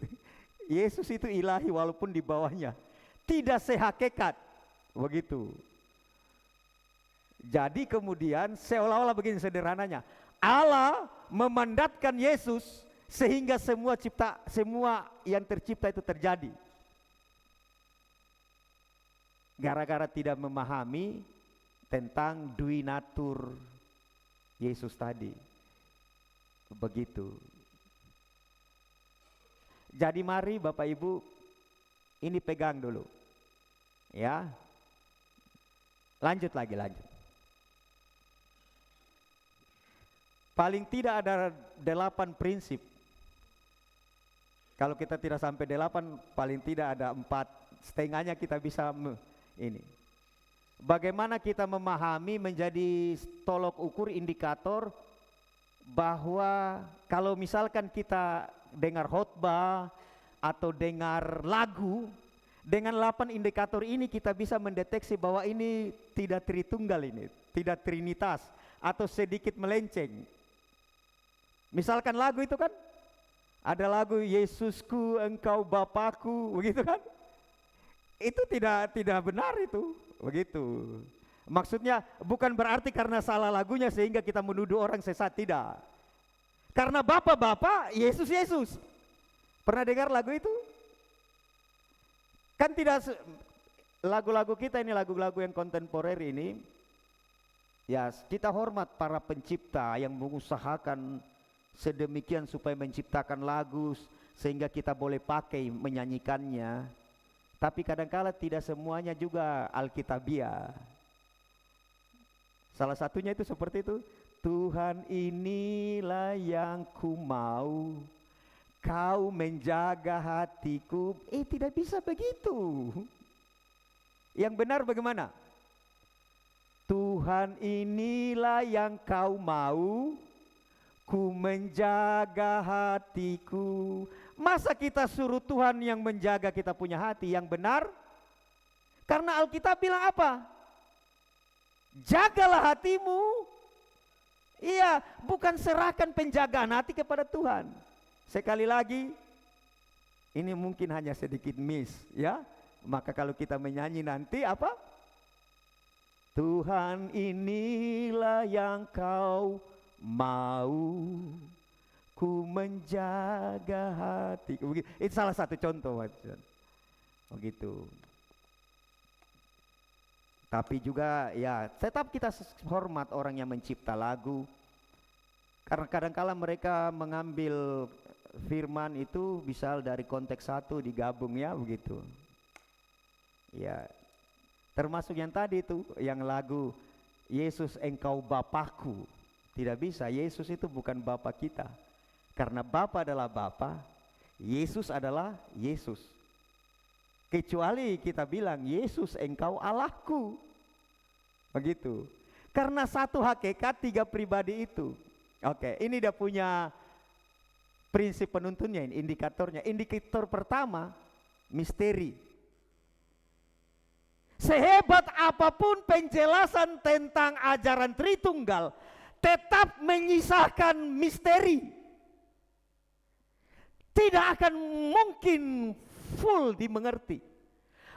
Speaker 3: Yesus itu ilahi walaupun di bawahnya. Tidak sehakikat. Begitu. Jadi kemudian seolah-olah begini sederhananya. Allah memandatkan Yesus sehingga semua yang tercipta itu terjadi. Gara-gara tidak memahami tentang dui natur Yesus tadi. Begitu. Jadi mari Bapak Ibu, ini pegang dulu. Ya. Lanjut. Paling tidak ada 8 prinsip. Kalau kita tidak sampai 8, paling tidak ada 4. Setengahnya kita bisa ini. Bagaimana kita memahami menjadi tolok ukur indikator bahwa kalau misalkan kita dengar khotbah atau dengar lagu, dengan 8 indikator ini kita bisa mendeteksi bahwa ini tidak Tritunggal ini, tidak Trinitas atau sedikit melenceng. Misalkan lagu itu kan, ada lagu Yesusku Engkau Bapakku, begitu kan? Itu tidak benar itu, begitu. Maksudnya bukan berarti karena salah lagunya sehingga kita menuduh orang sesat, tidak. Karena Bapak, Yesus. Pernah dengar lagu itu? Kan tidak, lagu-lagu kita ini, lagu-lagu yang kontemporer ini, ya kita hormat para pencipta yang mengusahakan sedemikian supaya menciptakan lagu sehingga kita boleh pakai menyanyikannya. Tapi kadangkala tidak semuanya juga alkitabiah. Salah satunya itu seperti itu. Tuhan inilah yang ku mau, Kau menjaga hatiku. Tidak bisa begitu. Yang benar bagaimana? Tuhan inilah yang Kau mau, ku menjaga hatiku. Masa kita suruh Tuhan yang menjaga kita punya hati yang benar? Karena Alkitab bilang apa? Jagalah hatimu. Iya, bukan serahkan penjagaan hati kepada Tuhan. Sekali lagi, ini mungkin hanya sedikit miss, ya. Maka kalau kita menyanyi nanti apa? Tuhan inilah yang Kau mau, ku menjaga hati. Itu salah satu contoh. Begitu. Tapi juga ya tetap kita hormat orang yang mencipta lagu. Karena kadang-kala mereka mengambil firman itu bisa dari konteks satu digabung, ya begitu. Ya. Termasuk yang tadi itu, yang lagu Yesus Engkau Bapakku. Tidak bisa, Yesus itu bukan Bapa kita. Karena Bapa adalah Bapa, Yesus adalah Yesus. Kecuali kita bilang, Yesus Engkau Allahku. Begitu. Karena satu hakikat, 3 pribadi itu. Oke, ini dia punya prinsip penuntunnya, ini indikatornya. Indikator pertama, misteri. Sehebat apapun penjelasan tentang ajaran Tritunggal, tetap menyisakan misteri. Tidak akan mungkin full dimengerti.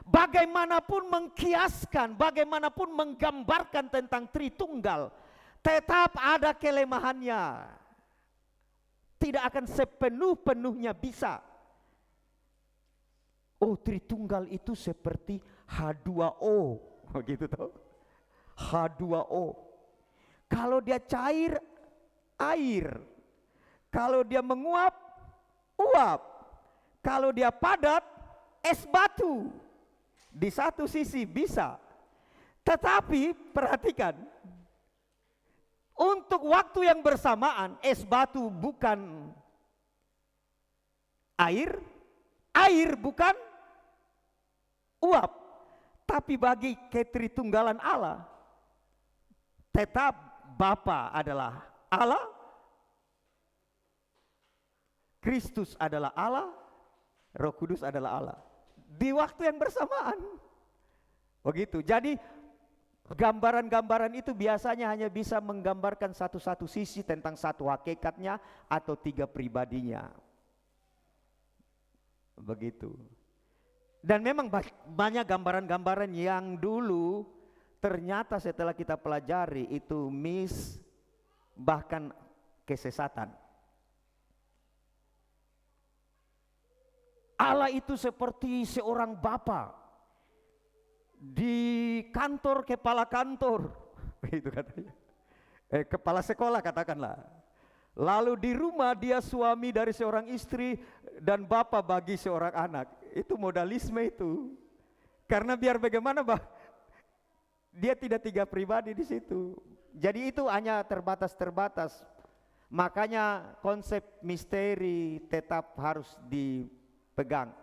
Speaker 3: Bagaimanapun mengkiaskan, bagaimanapun menggambarkan tentang Tritunggal, tetap ada kelemahannya. Tidak akan sepenuh-penuhnya bisa. Oh, Tritunggal itu seperti H2O, begitu toh? H2O. Kalau dia cair, air. Kalau dia menguap, uap. Kalau dia padat, es batu. Di satu sisi bisa, tetapi perhatikan, untuk waktu yang bersamaan es batu bukan air, air bukan uap, tapi bagi ketritunggalan Allah tetap Bapa adalah Allah, Kristus adalah Allah, Roh Kudus adalah Allah di waktu yang bersamaan. Begitu. Jadi gambaran-gambaran itu biasanya hanya bisa menggambarkan satu-satu sisi tentang satu hakikatnya atau tiga pribadinya. Begitu. Dan memang banyak gambaran-gambaran yang dulu ternyata setelah kita pelajari itu bahkan kesesatan. Allah itu seperti seorang bapa di kantor, kepala kantor, itu katanya, kepala sekolah katakanlah. Lalu di rumah dia suami dari seorang istri dan bapa bagi seorang anak. Itu modalisme itu. Karena biar bagaimana dia tidak tiga pribadi di situ. Jadi itu hanya terbatas. Makanya konsep misteri tetap harus dipegang.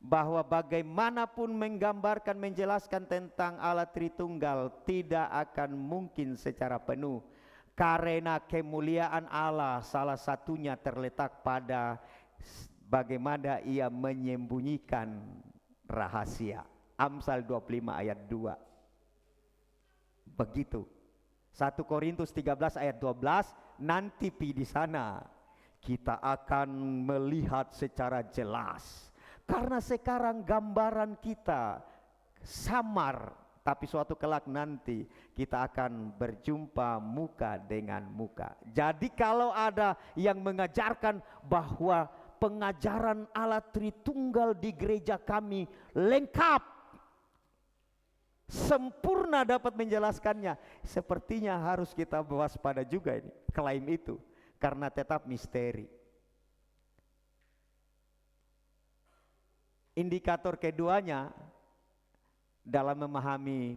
Speaker 3: Bahwa bagaimanapun menggambarkan, menjelaskan tentang Allah Tritunggal tidak akan mungkin secara penuh. Karena kemuliaan Allah salah satunya terletak pada bagaimana ia menyembunyikan rahasia. Amsal 25 ayat 2. Begitu. 1 Korintus 13 ayat 12, nanti di sana kita akan melihat secara jelas. Karena sekarang gambaran kita samar, tapi suatu kelak nanti kita akan berjumpa muka dengan muka. Jadi kalau ada yang mengajarkan bahwa pengajaran Allah Tritunggal di gereja kami lengkap, sempurna dapat menjelaskannya, sepertinya harus kita waspada juga ini klaim itu, karena tetap misteri. Indikator keduanya dalam memahami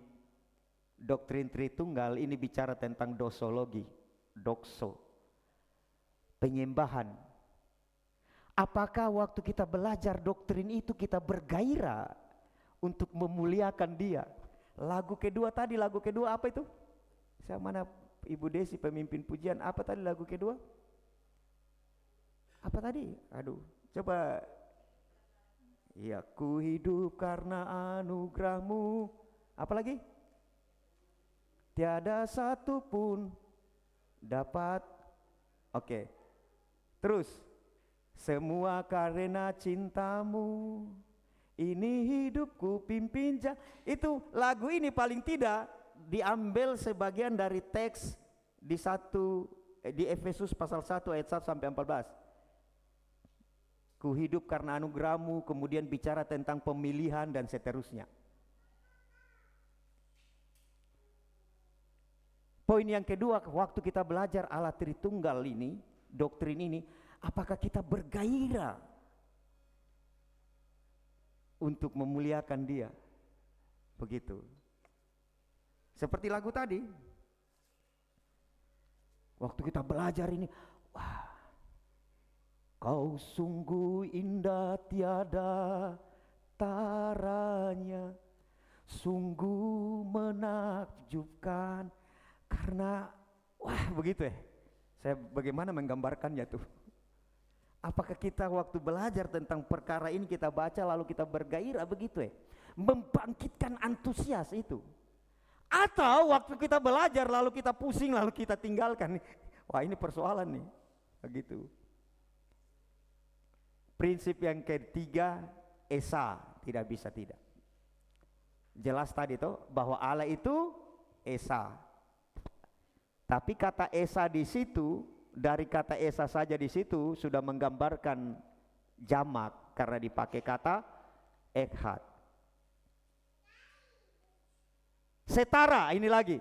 Speaker 3: doktrin Tritunggal ini bicara tentang dosologi, dokso, penyembahan. Apakah waktu kita belajar doktrin itu kita bergairah untuk memuliakan Dia? Lagu kedua tadi, lagu kedua apa itu? Saya mana Ibu Desi pemimpin pujian, apa tadi lagu kedua? Apa tadi? Aduh, coba. Ya, ku hidup karena anugerah-Mu. Apa lagi? Tiada satu pun dapat. Oke. Terus, semua karena cinta-Mu. Ini hidupku pimpin itu lagu ini paling tidak diambil sebagian dari teks di Efesus pasal 1 ayat 1 sampai 14. Ku hidup karena anugerah-Mu, kemudian bicara tentang pemilihan dan seterusnya. Poin yang kedua, waktu kita belajar Allah Tritunggal ini, doktrin ini, apakah kita bergairah untuk memuliakan Dia? Begitu. Seperti lagu tadi. Waktu kita belajar ini, wah, Kau sungguh indah tiada taranya, sungguh menakjubkan. Karena, wah begitu ya. Saya bagaimana menggambarkannya tuh. Apakah kita waktu belajar tentang perkara ini kita baca lalu kita bergairah begitu ya. Membangkitkan antusias itu. Atau waktu kita belajar lalu kita pusing lalu kita tinggalkan. Wah ini persoalan nih. Begitu. Prinsip yang ketiga, Esa, tidak bisa tidak. Jelas tadi tuh bahwa Allah itu Esa. Tapi kata Esa di situ, dari kata Esa saja di situ sudah menggambarkan jamak karena dipakai kata Echad. Setara ini lagi.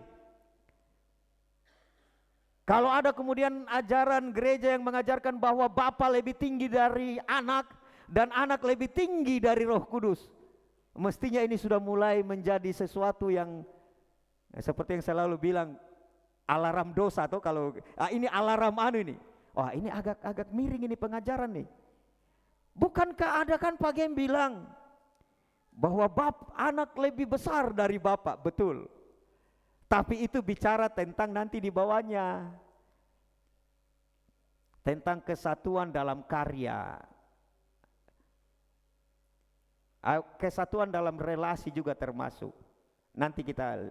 Speaker 3: Kalau ada kemudian ajaran gereja yang mengajarkan bahwa Bapa lebih tinggi dari anak dan anak lebih tinggi dari Roh Kudus, Mestinya ini sudah mulai menjadi sesuatu yang seperti yang saya lalu bilang, alarm dosa atau kalau ini alarm ini. Wah, ini agak miring ini pengajaran nih. Bukankah ada kan Pak Gem bilang bahwa anak lebih besar dari bapak, betul. Tapi itu bicara tentang nanti di bawahnya. Tentang kesatuan dalam karya. Kesatuan dalam relasi juga termasuk. Nanti kita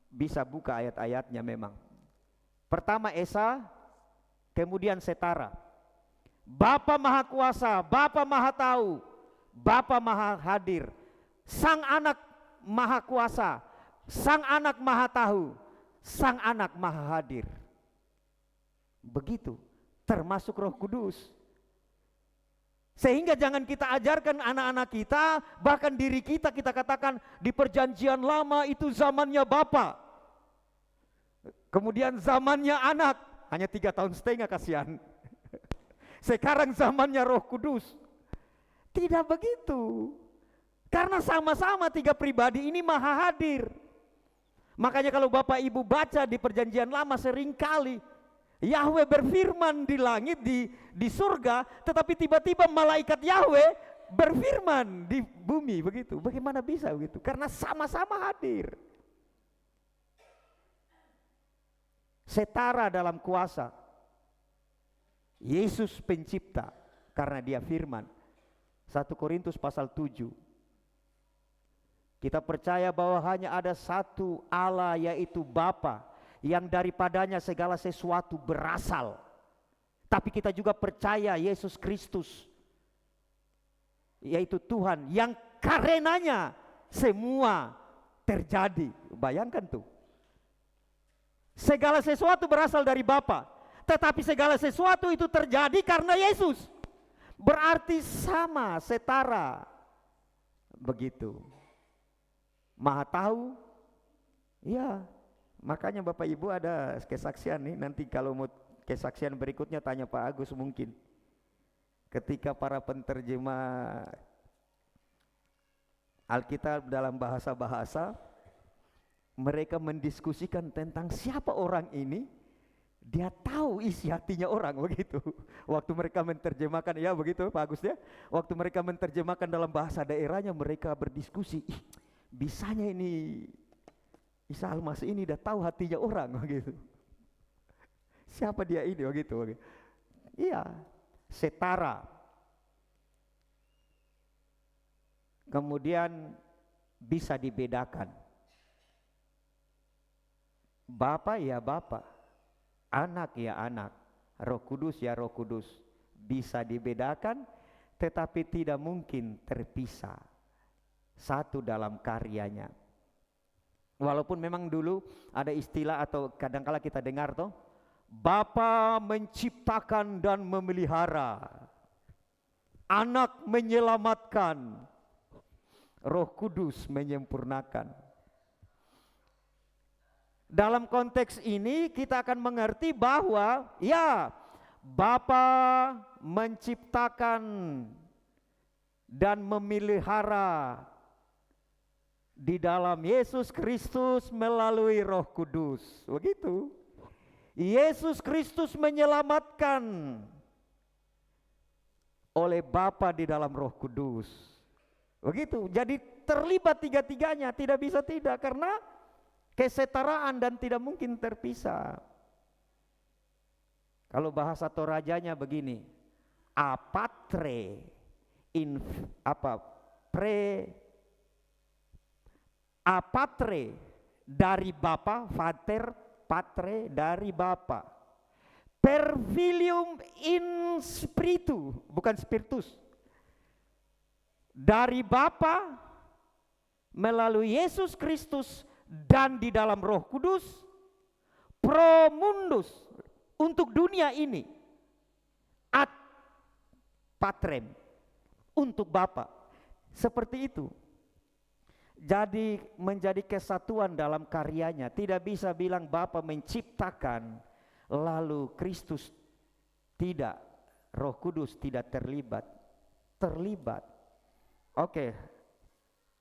Speaker 3: bisa buka ayat-ayatnya memang. Pertama Esa, kemudian Setara. Bapa Maha Kuasa, Bapa Maha Tahu, Bapa Maha Hadir. Sang Anak Maha Kuasa, Sang Anak Maha Tahu, Sang Anak Maha Hadir. Begitu, termasuk Roh Kudus. Sehingga jangan kita ajarkan anak-anak kita, bahkan diri kita katakan di perjanjian lama itu zamannya Bapa. Kemudian zamannya anak, hanya 3 tahun setengah kasihan. Sekarang zamannya Roh Kudus. Tidak begitu. Karena sama-sama 3 pribadi ini maha hadir. Makanya kalau Bapak Ibu baca di perjanjian lama seringkali Yahweh berfirman di langit, di surga, tetapi tiba-tiba malaikat Yahweh berfirman di bumi, begitu. Bagaimana bisa begitu? Karena sama-sama hadir. Setara dalam kuasa. Yesus pencipta karena dia firman. 1 Korintus pasal 7. Kita percaya bahwa hanya ada satu Allah, yaitu Bapa, yang daripadanya segala sesuatu berasal. Tapi kita juga percaya Yesus Kristus, yaitu Tuhan, yang karenanya semua terjadi. Bayangkan tuh. Segala sesuatu berasal dari Bapa, tetapi segala sesuatu itu terjadi karena Yesus. Berarti sama, setara. Begitu. Maha tahu, ya. Makanya Bapak Ibu ada kesaksian nih, nanti kalau mau kesaksian berikutnya tanya Pak Agus mungkin. Ketika para penterjemah Alkitab dalam bahasa-bahasa, mereka mendiskusikan tentang siapa orang ini, dia tahu isi hatinya orang, begitu. Waktu mereka menerjemahkan, ya begitu Pak Agus ya, waktu mereka menerjemahkan dalam bahasa daerahnya, mereka berdiskusi, bisanya ini Isa Al-Masih ini udah tahu hatinya orang, begitu. Siapa dia ini, begitu. Iya, setara. Kemudian bisa dibedakan. Bapa ya Bapa, anak ya anak, Roh Kudus ya Roh Kudus. Bisa dibedakan, tetapi tidak mungkin terpisah. Satu dalam karyanya. Walaupun memang dulu ada istilah atau kadangkala kita dengar toh, Bapa menciptakan dan memelihara, Anak menyelamatkan, Roh Kudus menyempurnakan. Dalam konteks ini kita akan mengerti bahwa ya, Bapa menciptakan dan memelihara di dalam Yesus Kristus melalui Roh Kudus. Begitu. Yesus Kristus menyelamatkan oleh Bapa di dalam Roh Kudus. Begitu. Jadi terlibat tiga-tiganya, tidak bisa tidak, karena kesetaraan dan tidak mungkin terpisah. Kalau bahasa Torajanya begini, apatre in apatre dari Bapa, pater, patre dari Bapa. Per filium in spiritu, bukan spiritus. Dari Bapa melalui Yesus Kristus dan di dalam Roh Kudus, pro mundus, untuk dunia ini, ad patrem, untuk Bapa. Seperti itu. Jadi menjadi kesatuan dalam karyanya. Tidak bisa bilang Bapa menciptakan lalu Kristus tidak, Roh Kudus tidak terlibat. Terlibat. Oke.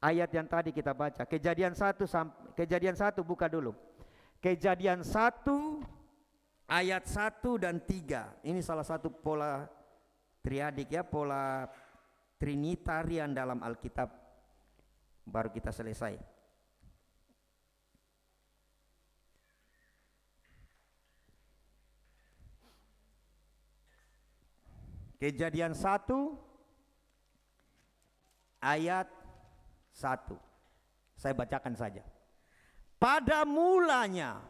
Speaker 3: ayat yang tadi kita baca. Kejadian 1 buka dulu. Kejadian 1 ayat 1 dan 3. Ini salah satu pola triadik ya, pola trinitarian dalam Alkitab. Baru kita selesai. Kejadian 1 ayat 1. Saya bacakan saja. Pada mulanya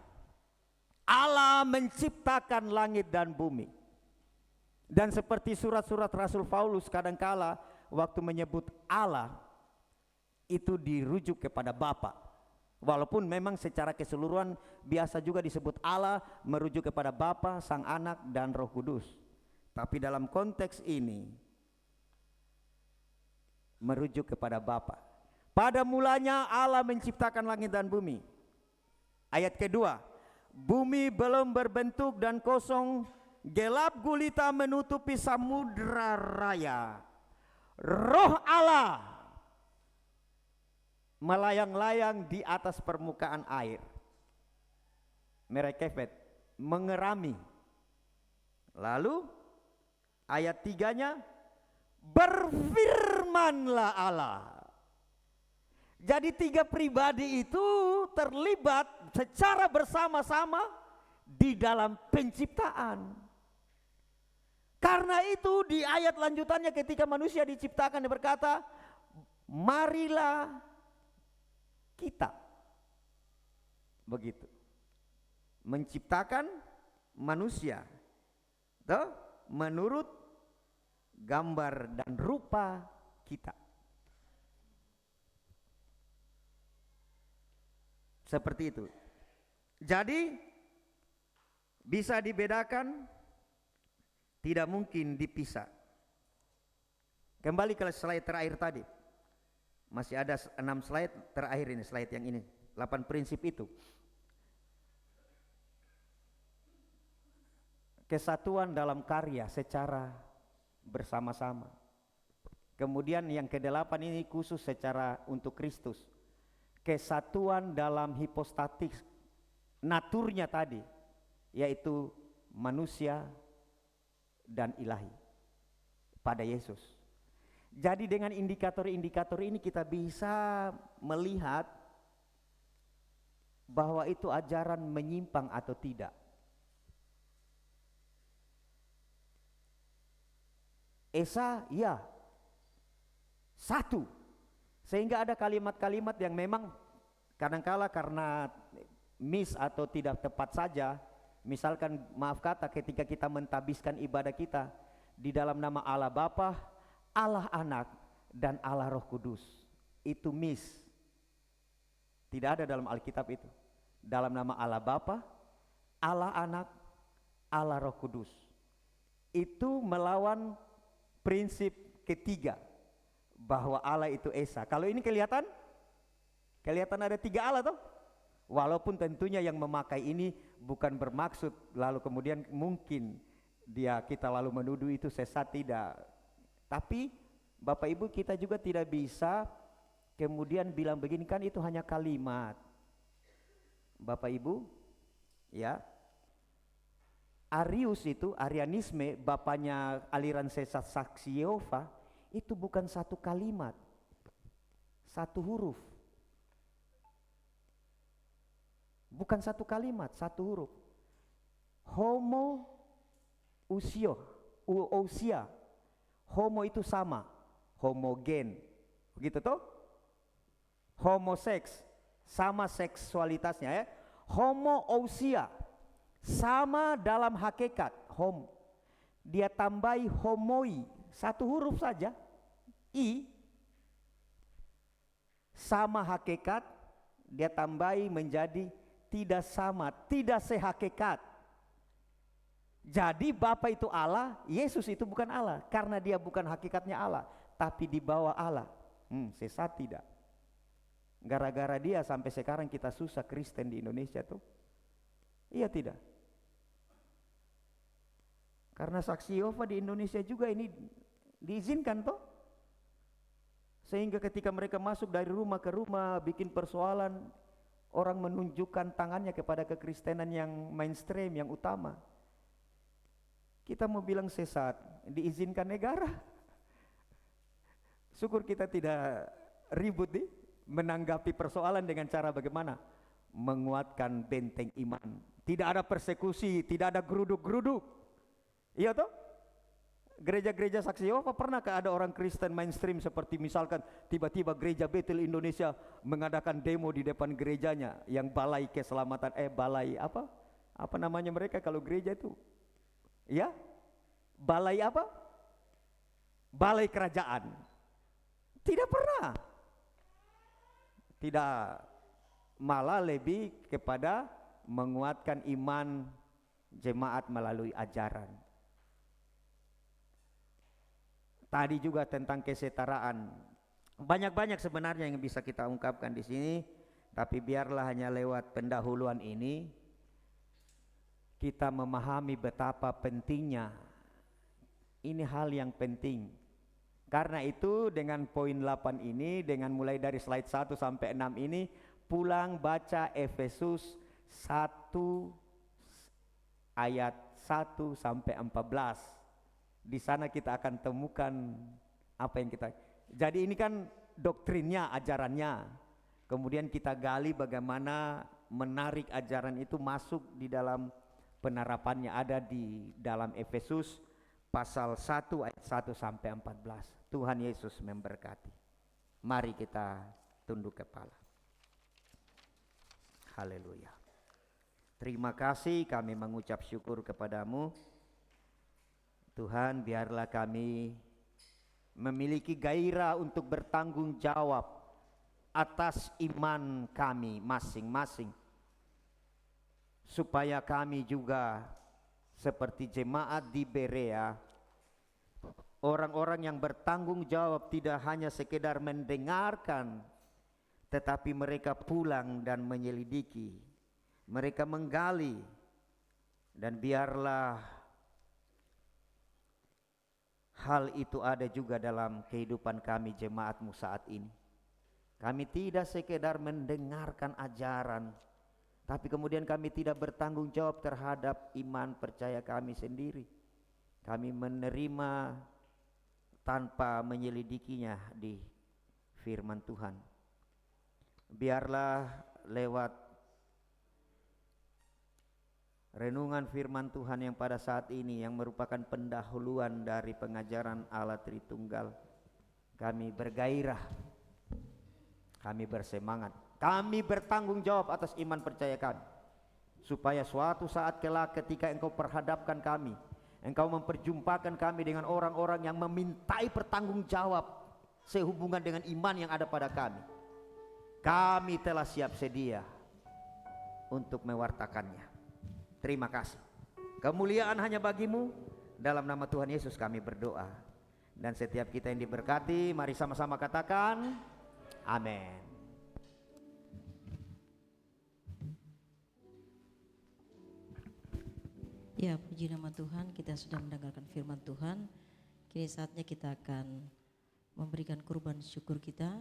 Speaker 3: Allah menciptakan langit dan bumi. Dan seperti surat-surat Rasul Paulus kadangkala waktu menyebut Allah itu dirujuk kepada Bapa. Walaupun memang secara keseluruhan biasa juga disebut Allah merujuk kepada Bapa, Sang Anak dan Roh Kudus. Tapi dalam konteks ini merujuk kepada Bapa. Pada mulanya Allah menciptakan langit dan bumi. Ayat kedua, bumi belum berbentuk dan kosong, gelap gulita menutupi samudra raya. Roh Allah melayang-layang di atas permukaan air. Merekefet, mengerami. Lalu ayat 3-nya, berfirmanlah Allah. Jadi 3 pribadi itu terlibat secara bersama-sama di dalam penciptaan. Karena itu di ayat lanjutannya ketika manusia diciptakan dia berkata, marilah kita. Begitu. Menciptakan manusia. Tuh, menurut gambar dan rupa kita. Seperti itu. Jadi bisa dibedakan, tidak mungkin dipisah. Kembali ke slide terakhir tadi. Masih ada 6 slide terakhir ini, slide yang ini. 8 prinsip itu. Kesatuan dalam karya secara bersama-sama. Kemudian yang ke-8 ini khusus secara untuk Kristus. Kesatuan dalam hipostatik naturnya tadi, yaitu manusia dan ilahi pada Yesus. Jadi dengan indikator-indikator ini kita bisa melihat bahwa itu ajaran menyimpang atau tidak. Esa ya, satu. Sehingga ada kalimat-kalimat yang memang kadangkala karena miss atau tidak tepat saja. Misalkan maaf kata ketika kita mentabiskan ibadah kita di dalam nama Allah Bapa, Allah Anak dan Allah Roh Kudus. Itu miss. Tidak ada dalam Alkitab itu. Dalam nama Allah Bapa, Allah Anak, Allah Roh Kudus. Itu melawan prinsip ketiga bahwa Allah itu Esa. Kalau ini kelihatan ada 3 Allah toh. Walaupun tentunya yang memakai ini bukan bermaksud lalu kemudian mungkin kita lalu menuduh itu sesat, tidak. Tapi Bapak Ibu kita juga tidak bisa kemudian bilang begini, kan itu hanya kalimat. Bapak Ibu ya, Arianisme, bapaknya aliran sesat saksi Yehova, itu bukan satu kalimat, satu huruf. Bukan satu kalimat, satu huruf. Homo ousia. Homo itu sama, homogen. Begitu toh? Homoseks, sama seksualitasnya ya. Homo ousia, sama dalam hakikat, homo. Dia tambahi homoi, satu huruf saja, i. Sama hakikat, dia tambahi menjadi tidak sama, tidak sehakikat. Jadi Bapa itu Allah, Yesus itu bukan Allah, karena dia bukan hakikatnya Allah, tapi di bawah Allah. Sesat tidak. Gara-gara dia sampai sekarang kita susah Kristen di Indonesia tuh. Iya tidak? Karena saksi Yehova di Indonesia juga ini diizinkan toh.
Speaker 2: Sehingga ketika mereka masuk dari rumah ke rumah bikin persoalan, orang menunjukkan tangannya kepada kekristenan yang mainstream, yang utama. Kita mau bilang sesat, diizinkan negara. Syukur kita tidak ribut nih, menanggapi persoalan dengan cara bagaimana? Menguatkan benteng iman. Tidak ada persekusi, tidak ada geruduk-geruduk. Iya toh? Gereja-gereja Saksi Yehova, pernahkah ada orang Kristen mainstream seperti misalkan tiba-tiba gereja Betel Indonesia mengadakan demo di depan gerejanya yang balai keselamatan, balai apa? Apa namanya mereka kalau gereja itu? Ya? Balai apa? Balai kerajaan. Tidak pernah. Tidak, malah lebih kepada menguatkan iman jemaat melalui ajaran. Tadi juga tentang kesetaraan. Banyak-banyak sebenarnya yang bisa kita ungkapkan di sini, tapi biarlah hanya lewat pendahuluan ini kita memahami betapa pentingnya. Ini hal yang penting. Karena itu dengan poin 8 ini, dengan mulai dari slide 1 sampai 6 ini, pulang baca Efesus 1 ayat 1 sampai 14. Di sana kita akan temukan apa yang kita. Jadi ini kan doktrinnya, ajarannya. Kemudian kita gali bagaimana menarik ajaran itu masuk di dalam penerapannya, ada di dalam Efesus pasal 1 ayat 1 sampai 14. Tuhan Yesus memberkati. Mari kita tunduk kepala. Haleluya. Terima kasih, kami mengucap syukur kepadamu. Tuhan, biarlah kami memiliki gairah untuk bertanggung jawab atas iman kami masing-masing, supaya kami juga seperti jemaat di Berea, orang-orang yang bertanggung jawab, tidak hanya sekedar mendengarkan, tetapi mereka pulang dan menyelidiki, mereka menggali. Dan biarlah hal itu ada juga dalam kehidupan kami jemaatmu saat ini. Kami tidak sekedar mendengarkan ajaran, tapi kemudian kami tidak bertanggung jawab terhadap iman percaya kami sendiri. Kami menerima tanpa menyelidikinya di firman Tuhan. Biarlah lewat renungan firman Tuhan yang pada saat ini yang merupakan pendahuluan dari pengajaran Allah Tritunggal, kami bergairah, kami bersemangat, kami bertanggung jawab atas iman percaya kami, supaya suatu saat kelak ketika Engkau perhadapkan kami, Engkau memperjumpakan kami dengan orang-orang yang memintai pertanggung jawab sehubungan dengan iman yang ada pada kami, kami telah siap sedia untuk mewartakannya. Terima kasih. Kemuliaan hanya bagimu. Dalam nama Tuhan Yesus kami berdoa. Dan setiap kita yang diberkati, mari sama-sama katakan amin.
Speaker 1: Ya, puji nama Tuhan, kita sudah mendengarkan firman Tuhan. Kini saatnya kita akan memberikan kurban syukur kita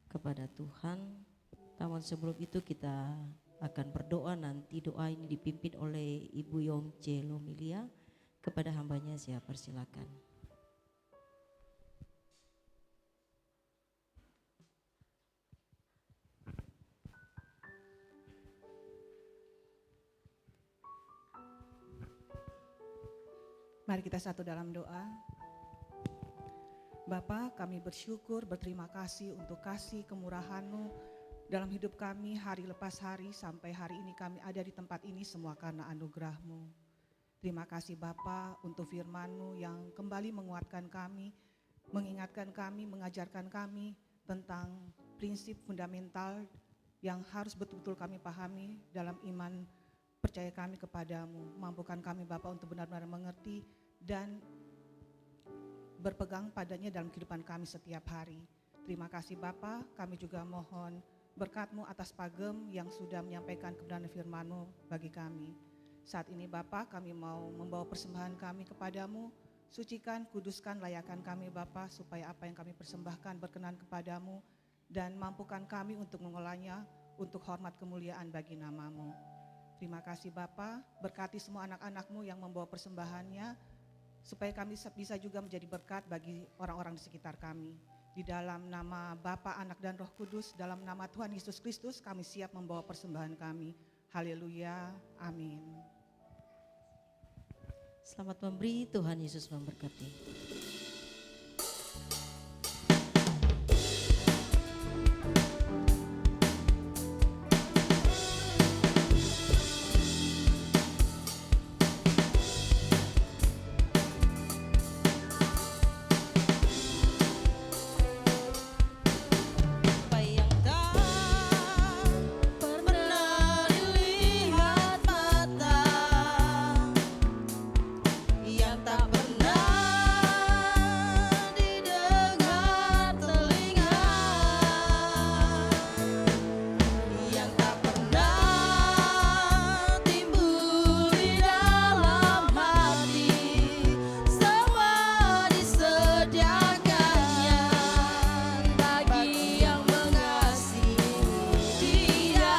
Speaker 1: kepada Tuhan. Namun sebelum itu kita akan berdoa. Nanti doa ini dipimpin oleh Ibu Yongce Lomilia. Kepada hambanya saya persilakan.
Speaker 4: Mari kita satu dalam doa. Bapa, kami bersyukur, berterima kasih untuk kasih kemurahan-Mu dalam hidup kami hari lepas hari sampai hari ini kami ada di tempat ini semua karena anugerah-Mu. Terima kasih Bapa untuk firman-Mu yang kembali menguatkan kami, mengingatkan kami, mengajarkan kami tentang prinsip fundamental yang harus betul-betul kami pahami dalam iman percaya kami kepadamu. Mampukan kami Bapa untuk benar-benar mengerti dan berpegang padanya dalam kehidupan kami setiap hari. Terima kasih Bapa, kami juga mohon berkat-Mu atas Pagem yang sudah menyampaikan kebenaran firman-Mu bagi kami. Saat ini Bapa, kami mau membawa persembahan kami kepadamu Sucikan, kuduskan, layakan kami Bapa, supaya apa yang kami persembahkan berkenan kepadamu, dan mampukan kami untuk mengolahnya untuk hormat kemuliaan bagi nama-Mu. Terima kasih Bapa, berkati semua anak-anak-Mu yang membawa persembahannya, supaya kami bisa juga menjadi berkat bagi orang-orang di sekitar kami. Di dalam nama Bapa, Anak, dan Roh Kudus, dalam nama Tuhan Yesus Kristus, kami siap membawa persembahan kami. Haleluya, amin.
Speaker 1: Selamat memberi, Tuhan Yesus memberkati. Apa yang tak pernah dilihat mata, yang tak pernah didengar telinga, yang tak pernah timbul di dalam hati, semua disediakannya bagi yang mengasihi Dia.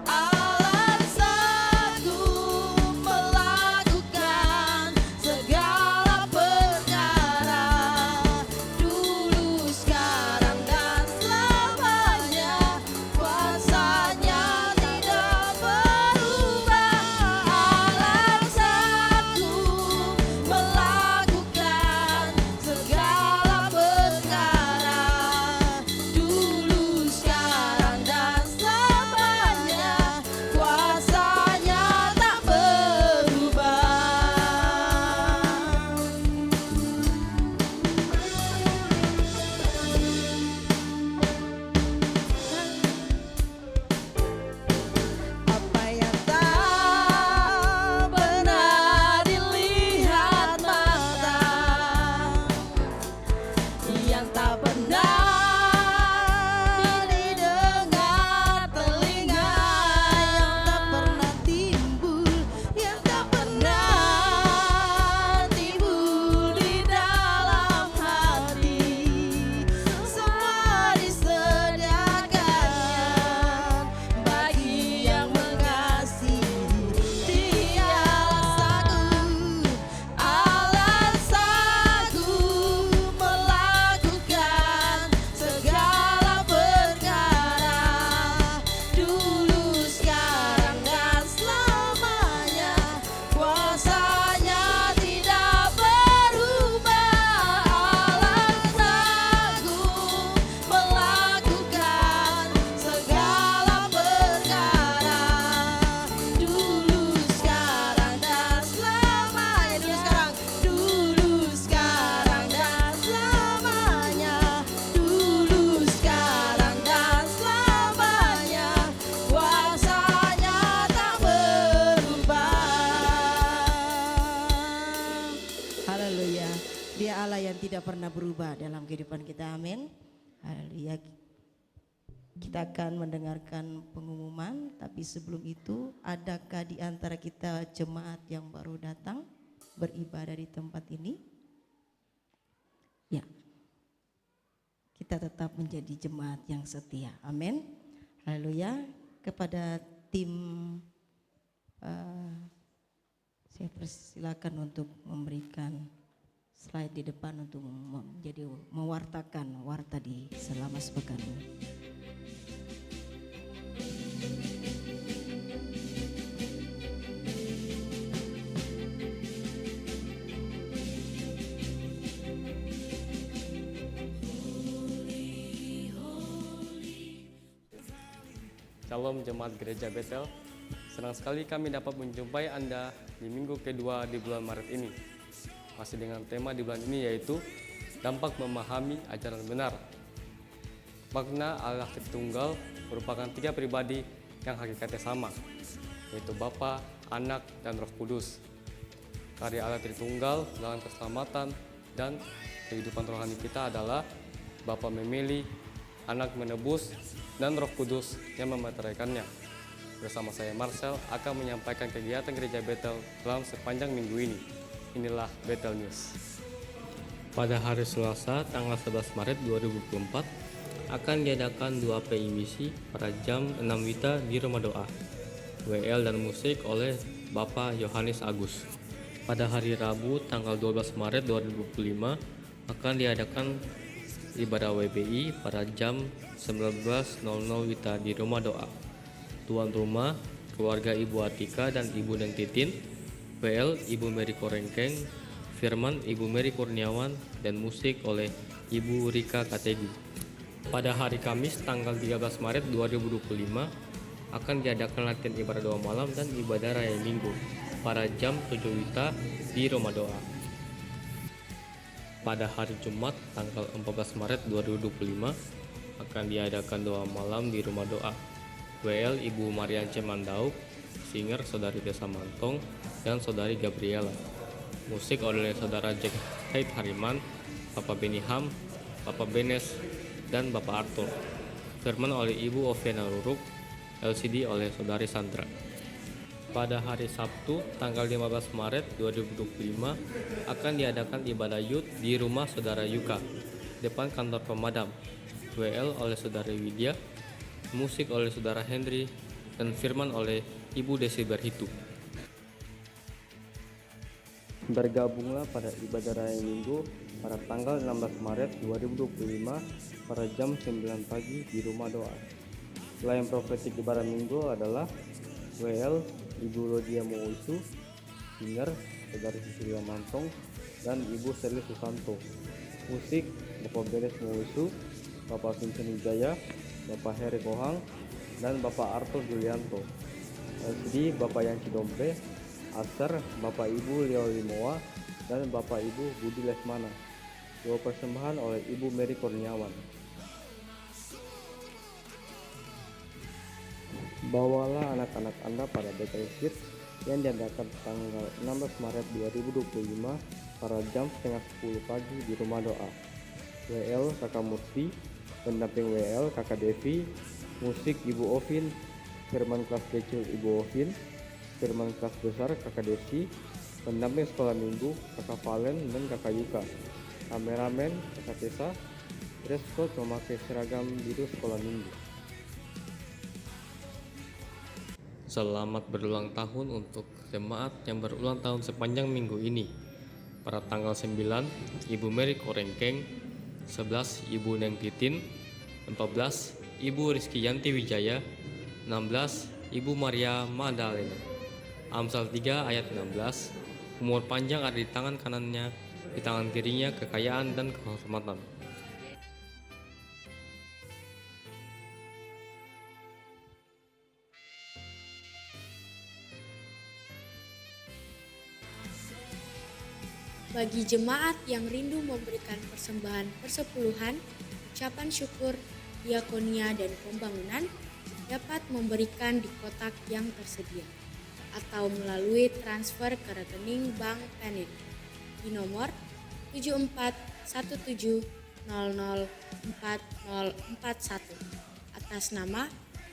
Speaker 1: Alasanku melakukan segala perkara, dulu, sekarang, dan selamanya, kuasanya tidak berubah. Alasanku melakukan segala perkara, dulu, sekarang, dan selamanya, kuasanya tak berubah. Apa yang tak pernah dilihat mata, yang tak pernah didengar telinga, yang tak pernah timbul, yang tak pernah timbul di dalam hati, semua disediakannya bagi yang mengasihi Dia. Alasanku melakukan segala perkara, dulu, sekarang, dan selamanya, kuasanya tidak berubah. Alasanku melakukan segala perkara, dulu, sekarang, dan selamanya, dulu, sekarang, dan selamanya, dulu, sekarang, dan selamanya, kuasanya tak berubah. Haleluya. Dia Allah yang tidak pernah berubah dalam kehidupan kita. Amin. Haleluya. Kita akan mendengarkan pengumuman, tapi sebelum itu, adakah di antara kita jemaat yang baru datang beribadah di tempat ini? Ya, kita tetap menjadi jemaat yang setia. Amin. Haleluya. Kepada tim, saya persilakan untuk memberikan slide di depan untuk menjadi mewartakan warta di selama sepekan ini.
Speaker 5: Shalom Jemaat Gereja Betel, senang sekali kami dapat menjumpai Anda di minggu kedua di bulan Maret ini. Masih dengan tema di bulan ini yaitu dampak memahami ajaran benar. Makna Allah Tritunggal merupakan 3 pribadi yang hakikatnya sama, yaitu Bapa, Anak, dan Roh Kudus. Karya Allah Tritunggal dalam keselamatan dan kehidupan rohani kita adalah Bapa memilih, Anak menebus, dan Roh Kudus yang memeteraikannya. Bersama saya Marcel akan menyampaikan kegiatan Gereja Betel dalam sepanjang minggu ini. inilah Betel News. Pada hari Selasa tanggal 11 Maret 2024 akan diadakan 2 PI misi pada jam 6 WITA di Rumah Doa, WL dan musik oleh Bapak Yohanes Agus. Pada hari Rabu tanggal 12 Maret 2025 akan diadakan ibadah WBI pada jam 19.00 WITA di Rumah Doa. Tuan rumah keluarga Ibu Atika dan Ibu Neng Titin, WL Ibu Mary Korengkeng, firman Ibu Mary Kurniawan, dan musik oleh Ibu Rika Kategu. Pada hari Kamis tanggal 13 Maret 2025 akan diadakan latihan ibadah doa malam dan ibadah raya minggu pada jam 7 WITA di Rumah Doa. Pada hari Jumat tanggal 14 Maret 2025 akan diadakan doa malam di Rumah Doa. WL Ibu Marian Cemandauk, singer Saudari Desa Mantong, dan Saudari Gabriela. Musik oleh Saudara Jack Haid Hariman, Bapak Benny Ham, Bapak Benes, dan Bapak Arthur. Firman oleh Ibu Oviana Ruruk, LCD oleh Saudari Sandra. Pada hari Sabtu tanggal 15 Maret 2025 akan diadakan ibadah Yud di rumah Saudara Yuka, depan kantor pemadam. WL oleh Saudari Widya, musik oleh Saudara Henry, dan firman oleh Ibu Desi Berhitu. Bergabunglah pada ibadah raya minggu pada tanggal 16 Maret 2025 pada jam 9 pagi di Rumah Doa. Pelayan profetik ibadah minggu adalah WL Ibu Lodia Mouisu, singer Saudari Cecilia Mantong, dan Ibu Seli Susanto. Musik Bapak Benes Mouisu, Bapak Vincent Wijaya, Bapak Heri Kohang, dan Bapak Arthur Julianto. LCD Bapak Yanci Dompe, Aser Bapak Ibu Leo Limoa, dan Bapak Ibu Budi Lesmana. Dua persembahan oleh Ibu Mary Kurniawan. Bawalah anak-anak Anda pada Betel Kids yang diadakan tanggal 16 Maret 2025 pada jam setengah 10 pagi di Rumah Doa. WL Kakak Murti, pendamping WL Kakak Devi, musik Ibu Ovin, firman kelas kecil Ibu Ovin, firman kelas besar Kakak Desi, pendamping sekolah minggu Kakak Valen dan Kakak Yuka, kameramen Kakak Tessa, dress code memakai seragam biru sekolah minggu. Selamat berulang tahun untuk jemaat yang berulang tahun sepanjang minggu ini. Pada tanggal 9, Ibu Mary Korengkeng, 11 Ibu Neng Titin, 14 Ibu Rizky Yanti Wijaya, 16 Ibu Maria Magdalena. Amsal 3 ayat 16, umur panjang ada di tangan kanannya, di tangan kirinya kekayaan dan kehormatan.
Speaker 6: Bagi jemaat yang rindu memberikan persembahan persepuluhan, ucapan syukur, diakonia, dan pembangunan, dapat memberikan di kotak yang tersedia atau melalui transfer ke rekening Bank Panin di nomor 7417004041 atas nama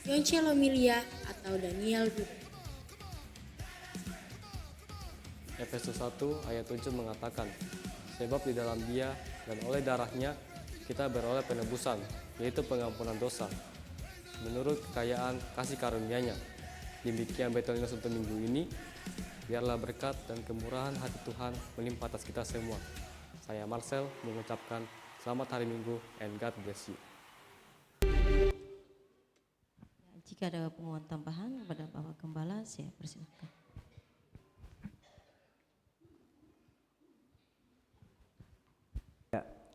Speaker 6: Yonce Lomilia atau Daniel Duda.
Speaker 5: Efesus 1 ayat 7 mengatakan, sebab di dalam Dia dan oleh darahnya kita beroleh penebusan, yaitu pengampunan dosa, menurut kekayaan kasih karunia-Nya. Demikian Betel News untuk minggu ini. Biarlah berkat dan kemurahan hati Tuhan melimpah atas kita semua. Saya Marcel mengucapkan selamat hari Minggu and God bless you.
Speaker 1: Jika ada pengumuman tambahan kepada Bapak Gembala, saya persilakan.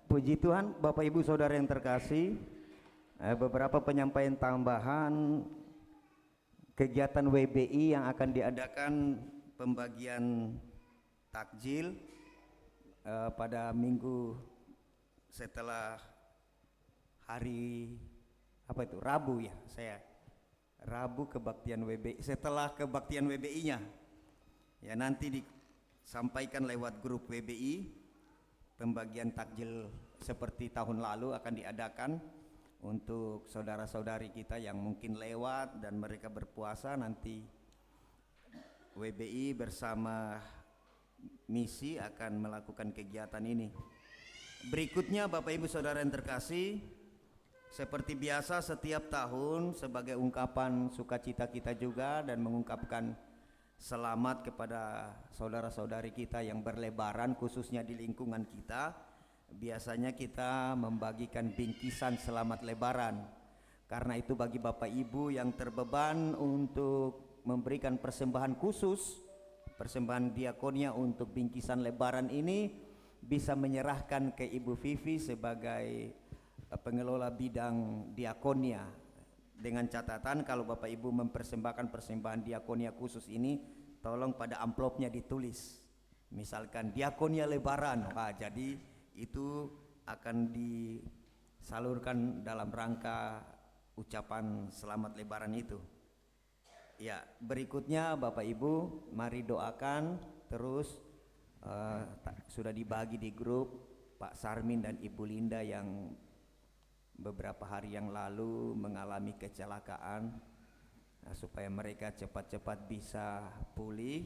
Speaker 2: Puji Tuhan, Bapak Ibu Saudara yang terkasih, beberapa penyampaian tambahan kegiatan WBI yang akan diadakan pembagian takjil pada minggu setelah hari Rabu ya, Rabu kebaktian WBI, setelah kebaktian WBI-nya ya, nanti disampaikan lewat grup WBI. Pembagian takjil seperti tahun lalu akan diadakan untuk saudara-saudari kita yang mungkin lewat dan mereka berpuasa. Nanti WBI bersama misi akan melakukan kegiatan ini. Berikutnya Bapak Ibu Saudara yang terkasih, seperti biasa setiap tahun sebagai ungkapan sukacita kita juga dan mengungkapkan selamat kepada saudara-saudari kita yang berlebaran khususnya di lingkungan kita, biasanya kita membagikan bingkisan selamat lebaran. Karena itu bagi Bapak Ibu yang terbeban untuk memberikan persembahan khusus, persembahan diakonia untuk bingkisan lebaran ini, bisa menyerahkan ke Ibu Vivi sebagai pengelola bidang diakonia, dengan catatan kalau Bapak Ibu mempersembahkan persembahan diakonia khusus ini, tolong pada amplopnya ditulis misalkan diakonia lebaran. Jadi itu akan disalurkan dalam rangka ucapan selamat lebaran itu. Ya, berikutnya Bapak Ibu mari doakan terus. Sudah dibagi di grup Pak Sarmin dan Ibu Linda yang beberapa hari yang lalu mengalami kecelakaan, supaya mereka cepat-cepat bisa pulih,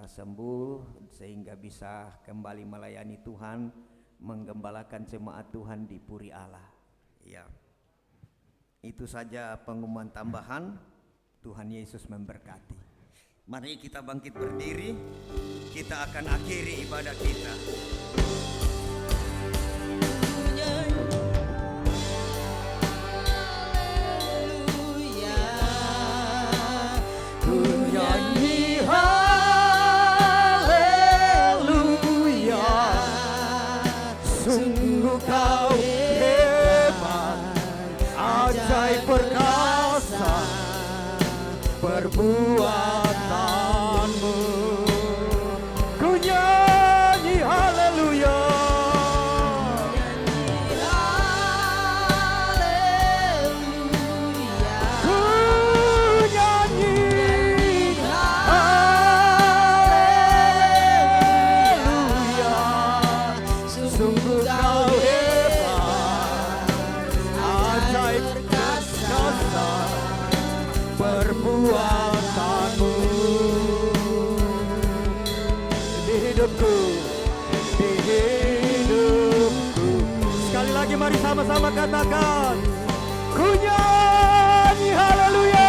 Speaker 2: sembuh sehingga bisa kembali melayani Tuhan, menggembalakan jemaat Tuhan di Puri Allah. Ya, itu saja pengumuman tambahan. Tuhan Yesus memberkati. Mari kita bangkit berdiri, kita akan akhiri ibadah kita.
Speaker 3: Ku nyanyi haleluya, sungguh kau hebat, ajaib perkasa perbuatanmu. Ku nyanyi haleluya, ku nyanyi haleluya, sungguh kau hebat, ajaib perkasa perbuatanmu di hidupku, di hidupku. Sekali lagi mari sama-sama katakan, ku nyanyi haleluya.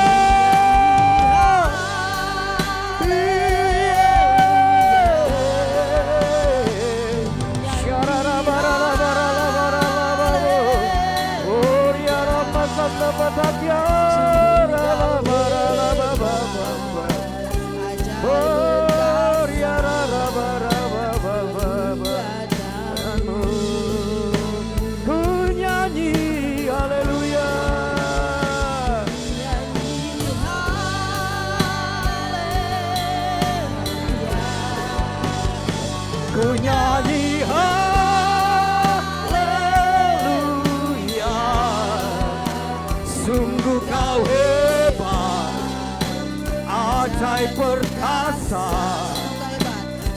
Speaker 3: Ku nyanyi haleluya, ku nyanyi haleluya, sungguh kau hebat, ajaib perkasa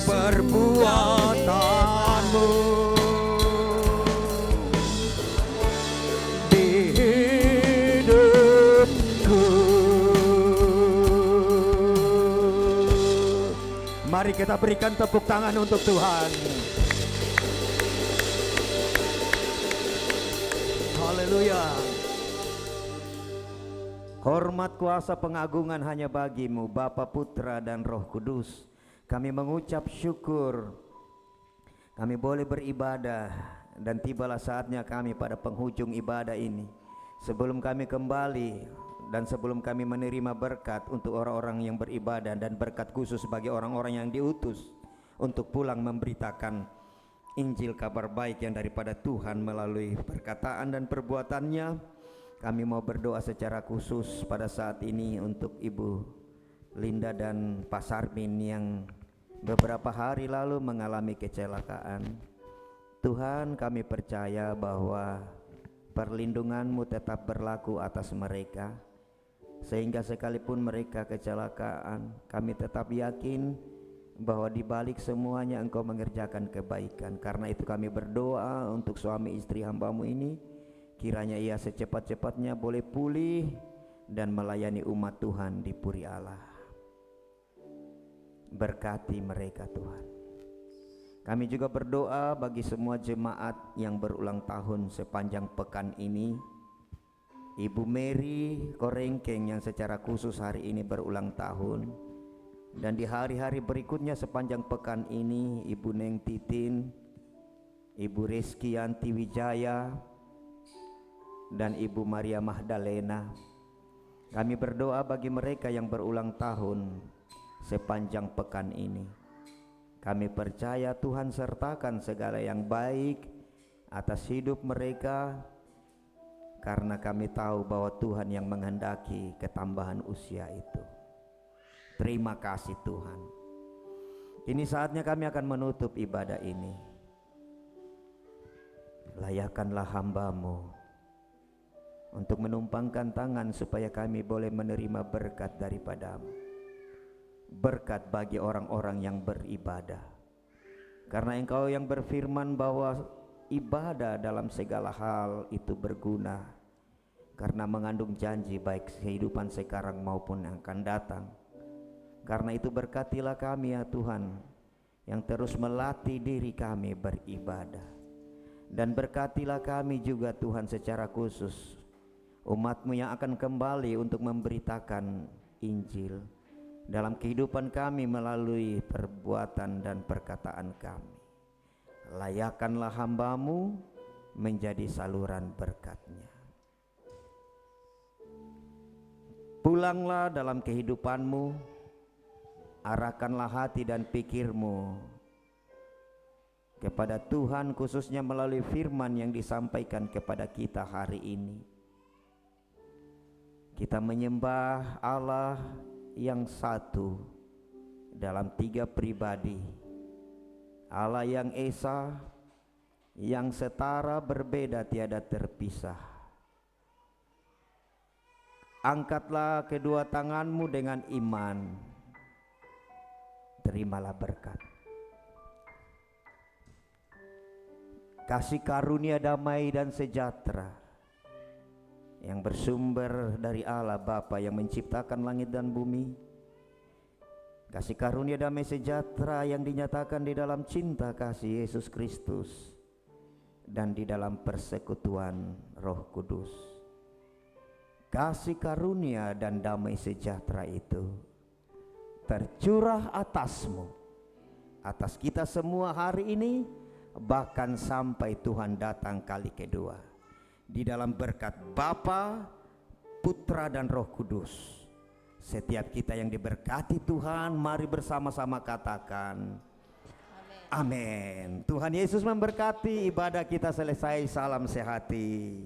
Speaker 3: perbuatanmu di hidupku. Mari kita berikan tepuk tangan untuk Tuhan. Haleluya.
Speaker 2: Hormat, kuasa, pengagungan hanya bagimu, Bapa, Putra, dan Roh Kudus. Kami mengucap syukur kami boleh beribadah, dan tibalah saatnya kami pada penghujung ibadah ini. Sebelum kami kembali dan sebelum kami menerima berkat untuk orang-orang yang beribadah dan berkat khusus bagi orang-orang yang diutus untuk pulang memberitakan Injil kabar baik yang daripada Tuhan melalui perkataan dan perbuatannya, kami mau berdoa secara khusus pada saat ini untuk Ibu Linda dan Pak Sarmin yang beberapa hari lalu mengalami kecelakaan. Tuhan, kami percaya bahwa perlindungan-Mu tetap berlaku atas mereka, sehingga sekalipun mereka kecelakaan, kami tetap yakin bahwa di balik semuanya Engkau mengerjakan kebaikan. Karena itu kami berdoa untuk suami istri hamba-Mu ini, kiranya ia secepat-cepatnya boleh pulih dan melayani umat Tuhan di Puri Allah. Berkati mereka Tuhan. Kami juga berdoa bagi semua jemaat yang berulang tahun sepanjang pekan ini. Ibu Mary Korengkeng yang secara khusus hari ini berulang tahun, dan di hari-hari berikutnya sepanjang pekan ini Ibu Neng Titin, Ibu Reski Yanti Wijaya, dan Ibu Maria Magdalena. Kami berdoa bagi mereka yang berulang tahun sepanjang pekan ini. Kami percaya Tuhan sertakan segala yang baik atas hidup mereka, karena kami tahu bahwa Tuhan yang menghendaki ketambahan usia itu. Terima kasih Tuhan. Ini saatnya kami akan menutup ibadah ini. Layakkanlah hamba-Mu untuk menumpangkan tangan supaya kami boleh menerima berkat daripada-Mu. Berkat bagi orang-orang yang beribadah. Karena Engkau yang berfirman bahwa ibadah dalam segala hal itu berguna, karena mengandung janji baik kehidupan sekarang maupun yang akan datang. Karena itu berkatilah kami ya Tuhan, yang terus melatih diri kami beribadah. Dan berkatilah kami juga Tuhan secara khusus, umat-Mu yang akan kembali untuk memberitakan Injil dalam kehidupan kami melalui perbuatan dan perkataan kami. Layakkanlah hamba-Mu menjadi saluran berkat-Nya. Pulanglah dalam kehidupan-Mu, arahkanlah hati dan pikir-Mu kepada Tuhan, khususnya melalui firman yang disampaikan kepada kita hari ini. Kita menyembah Allah yang satu dalam tiga pribadi, Allah yang esa, yang setara berbeda tiada terpisah. Angkatlah kedua tanganmu dengan iman, terimalah berkat. Kasih karunia damai dan sejahtera yang bersumber dari Allah Bapa yang menciptakan langit dan bumi, kasih karunia damai sejahtera yang dinyatakan di dalam cinta kasih Yesus Kristus dan di dalam persekutuan Roh Kudus. Kasih karunia dan damai sejahtera itu tercurah atas-Mu, atas kita semua hari ini, bahkan sampai Tuhan datang kali kedua. Di dalam berkat Bapa, Putra dan Roh Kudus. Setiap kita yang diberkati Tuhan, mari bersama-sama katakan amin. Tuhan Yesus memberkati. Ibadah kita selesai. Salam sehati.